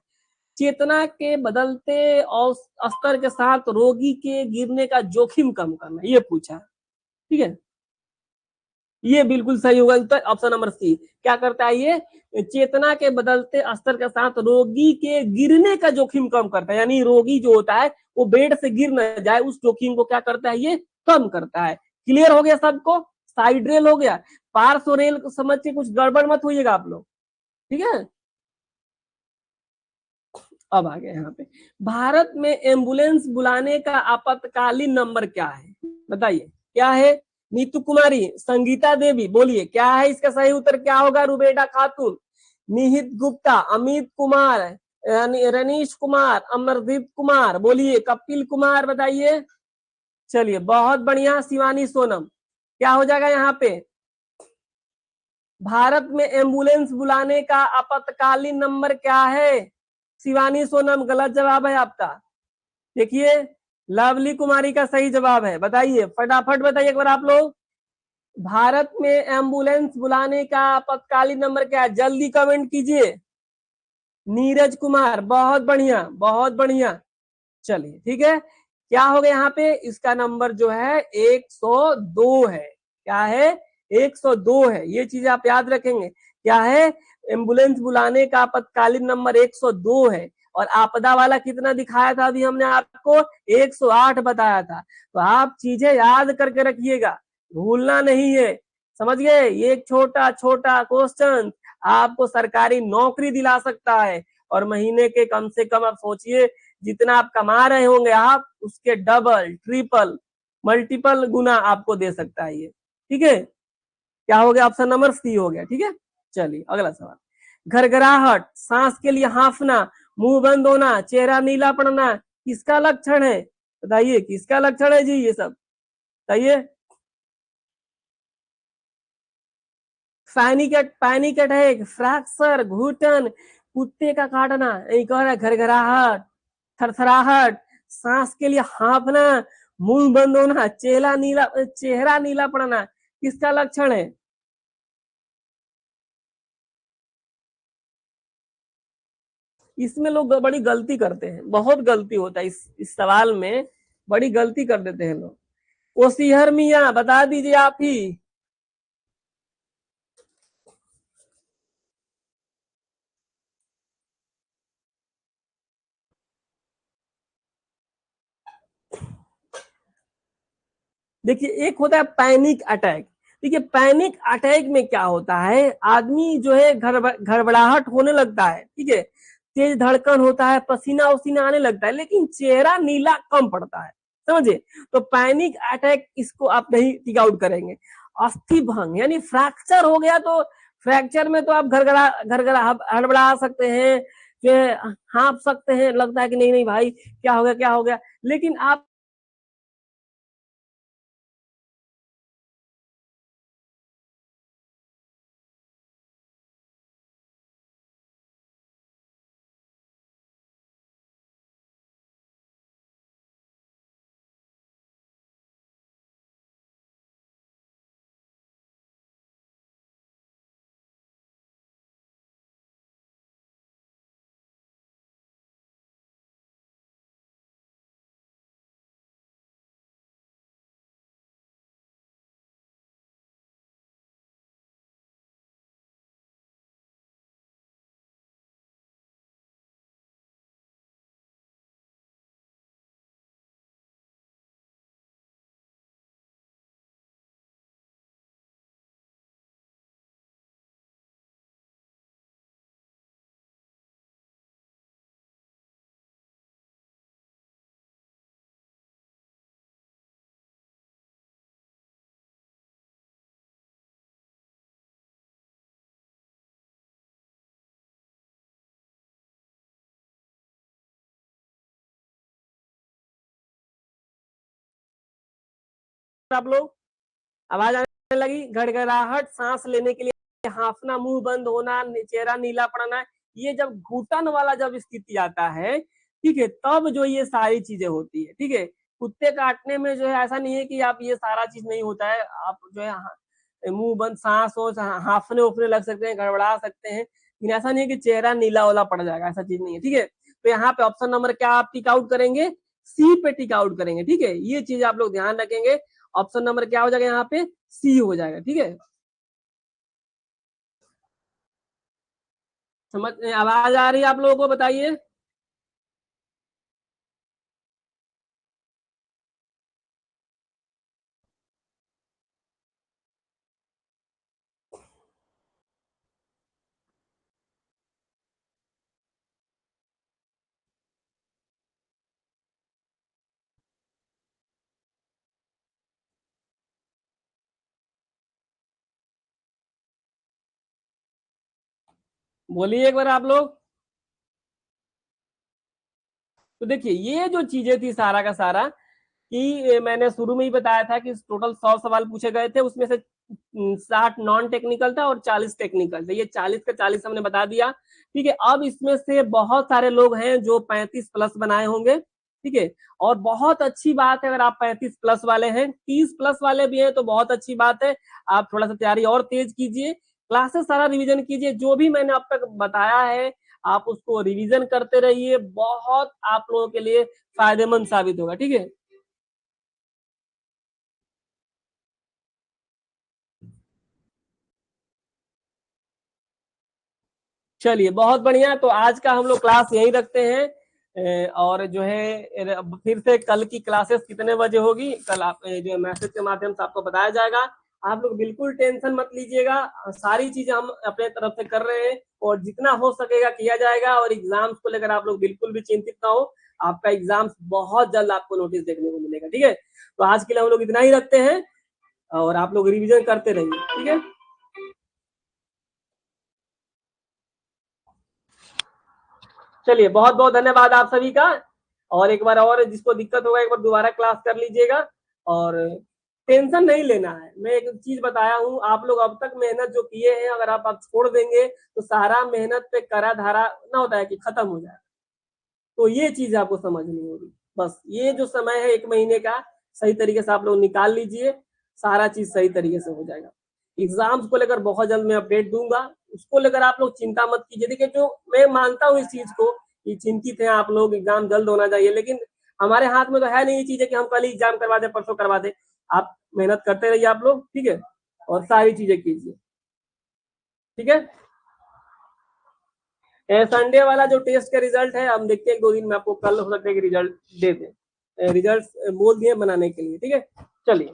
चेतना के बदलते और स्तर के साथ रोगी के गिरने का जोखिम कम करना, ये पूछा है। ठीक है, ये बिल्कुल सही होगा उत्तर, ऑप्शन नंबर सी। क्या करता है ये, चेतना के बदलते स्तर के साथ रोगी के गिरने का जोखिम कम करता है, यानी रोगी जो होता है वो बेड से गिर न जाए, उस जोखिम को क्या करता है, ये कम करता है। क्लियर हो गया सबको, साइड रेल हो गया। पार्श्व रेल को समझ के कुछ गड़बड़ मत होइएगा आप लोग। ठीक है, अब आ गए यहाँ पे, भारत में एम्बुलेंस बुलाने का आपातकालीन नंबर क्या है, बताइए क्या है। नीतू कुमारी, संगीता देवी, बोलिए क्या है इसका सही उत्तर, क्या होगा। रुबेडा खातून, निहित गुप्ता, अमित कुमार, रनीश कुमार, अमरदीप कुमार, बोलिए कपिल कुमार, बताइए। चलिए बहुत बढ़िया, शिवानी सोनम, क्या हो जाएगा यहाँ पे, भारत में एम्बुलेंस बुलाने का आपातकालीन नंबर क्या है। शिवानी सोनम गलत जवाब है आपका। देखिए लवली कुमारी का सही जवाब है, बताइए फटाफट बताइए एक बार आप लोग। भारत में एम्बुलेंस बुलाने का आपातकालीन नंबर क्या है, जल्दी कमेंट कीजिए। नीरज कुमार, बहुत बढ़िया बहुत बढ़िया। चलिए ठीक है, क्या हो गया यहाँ पे, इसका नंबर जो है 102 है। क्या है, 102 है, ये चीज आप याद रखेंगे। क्या है, एम्बुलेंस बुलाने का आपातकालीन नंबर 102 है। और आपदा वाला कितना दिखाया था अभी हमने आपको, 108 बताया था। तो आप चीजें याद करके रखिएगा, भूलना नहीं है, समझ गए। ये एक छोटा छोटा क्वेश्चन आपको सरकारी नौकरी दिला सकता है, और महीने के कम से कम आप सोचिए जितना आप कमा रहे होंगे आप उसके डबल ट्रिपल मल्टीपल गुना आपको दे सकता है ये, ठीक है। क्या हो गया, ऑप्शन नंबर सी हो गया, ठीक है। चलिए अगला सवाल। घरघराहट, सांस के लिए हाफना, मुंह बंद होना, चेहरा नीला पड़ना, किसका लक्षण है? बताइए किसका लक्षण है जी ये सब, बताइए। पैनिक अटैक, फ्रैक्चर, घुटन, कुत्ते का काटना, यही कह रहा है घरघराहट, थरथराहट, सांस के लिए हांफना, मुंह बंद होना, चेहरा नीला पड़ना, किसका लक्षण है? इसमें लोग बड़ी गलती करते हैं, बहुत गलती होता है इस सवाल में, बड़ी गलती कर देते हैं लोग। ओसीहर मियाँ बता दीजिए आप ही। देखिए एक होता है पैनिक अटैक। देखिए पैनिक अटैक में क्या होता है, आदमी जो है घबराहट होने लगता है, ठीक है, तेज धड़कन होता है, पसीना उसीना आने लगता है, लेकिन चेहरा नीला कम पड़ता है, समझे। तो पैनिक अटैक इसको आप नहीं टिक आउट करेंगे। अस्थि भंग यानी फ्रैक्चर हो गया, तो फ्रैक्चर में तो आप घरघरा हड़बड़ा सकते हैं, जो है हाँफ सकते हैं, लगता है कि नहीं नहीं भाई क्या हो गया क्या हो गया, लेकिन आप लोग आवाज आने लगी, घड़घड़ाहट, सांस लेने के लिए हाफना, मुंह बंद होना, चेहरा नीला पड़ना, ये जब घुटन वाला जब स्थिति आता है, ठीक है, तब जो ये सारी चीजें होती है, ठीक है। कुत्ते काटने में जो है ऐसा नहीं है कि आप ये सारा चीज नहीं होता है, आप जो है मुंह बंद, सांस हो, हाफने उफने लग सकते हैं, गड़बड़ा सकते हैं, लेकिन ऐसा नहीं है कि चेहरा नीला वाला पड़ जाएगा, ऐसा चीज नहीं है, ठीक है। तो यहाँ पे ऑप्शन नंबर क्या आप टिक आउट करेंगे, सी पे टिक आउट करेंगे, ठीक है, ये चीज आप लोग ध्यान रखेंगे। ऑप्शन नंबर क्या हो जाएगा यहाँ पे, सी हो जाएगा, ठीक है। समझ आवाज आ रही है आप लोगों को, बताइए। बोलिए एक बार आप लोग। तो देखिए ये जो चीजें थी सारा का सारा, कि मैंने शुरू में ही बताया था कि टोटल 100 सवाल पूछे गए थे, उसमें से 60 नॉन टेक्निकल था और 40 टेक्निकल थे, ये 40 का 40 हमने बता दिया, ठीक है। अब इसमें से बहुत सारे लोग हैं जो 35 प्लस बनाए होंगे, ठीक है, और बहुत अच्छी बात है अगर आप 35 प्लस वाले हैं, 30 प्लस वाले भी हैं तो बहुत अच्छी बात है, आप थोड़ा सा तैयारी और तेज कीजिए, क्लासेस सारा रिवीजन कीजिए, जो भी मैंने अब तक बताया है आप उसको रिवीजन करते रहिए, बहुत आप लोगों के लिए फायदेमंद साबित होगा, ठीक है। चलिए बहुत बढ़िया। तो आज का हम लोग क्लास यहीं रखते हैं और जो है फिर से कल की क्लासेस कितने बजे होगी कल आप जो है मैसेज के माध्यम से आपको बताया जाएगा। आप लोग बिल्कुल टेंशन मत लीजिएगा, सारी चीजें हम अपने तरफ से कर रहे हैं और जितना हो सकेगा किया जाएगा। और एग्जाम्स को लेकर आप लोग बिल्कुल भी चिंतित ना हो, आपका एग्जाम्स बहुत जल्द आपको नोटिस देखने को मिलेगा। ठीक है, तो आज के लिए हम लोग इतना ही रखते हैं और आप लोग रिविजन करते रहिए। ठीक है, चलिए बहुत बहुत धन्यवाद आप सभी का। और एक बार और जिसको दिक्कत होगा एक बार दोबारा क्लास कर लीजिएगा और टेंशन नहीं लेना है। मैं एक चीज बताया हूँ, आप लोग अब तक मेहनत जो किए हैं अगर आप अब छोड़ देंगे तो सारा मेहनत पे करा धारा ना होता है कि खत्म हो जाए। तो ये चीज आपको समझनी होगी। बस ये जो समय है 1 महीने का सही तरीके से आप लोग निकाल लीजिए, सारा चीज सही तरीके से हो जाएगा। एग्जाम्स को लेकर बहुत जल्द मैं अपडेट दूंगा, उसको लेकर आप लोग चिंता मत कीजिए। देखिए जो मैं मानता हूँ इस चीज को कि चिंतित हैं आप लोग, एग्जाम जल्द होना चाहिए, लेकिन हमारे हाथ में तो है नहीं ये चीजें कि हम कल ही एग्जाम करवा दें परसों करवा दें। आप मेहनत करते रहिए आप लोग, ठीक है, और सारी चीजें कीजिए। ठीक है, संडे वाला जो टेस्ट का रिजल्ट है हम देखते हैं 2 दिन में आपको कल हो सकता है कि रिजल्ट दे दें। रिजल्ट बोल दिए बनाने के लिए। ठीक है, चलिए।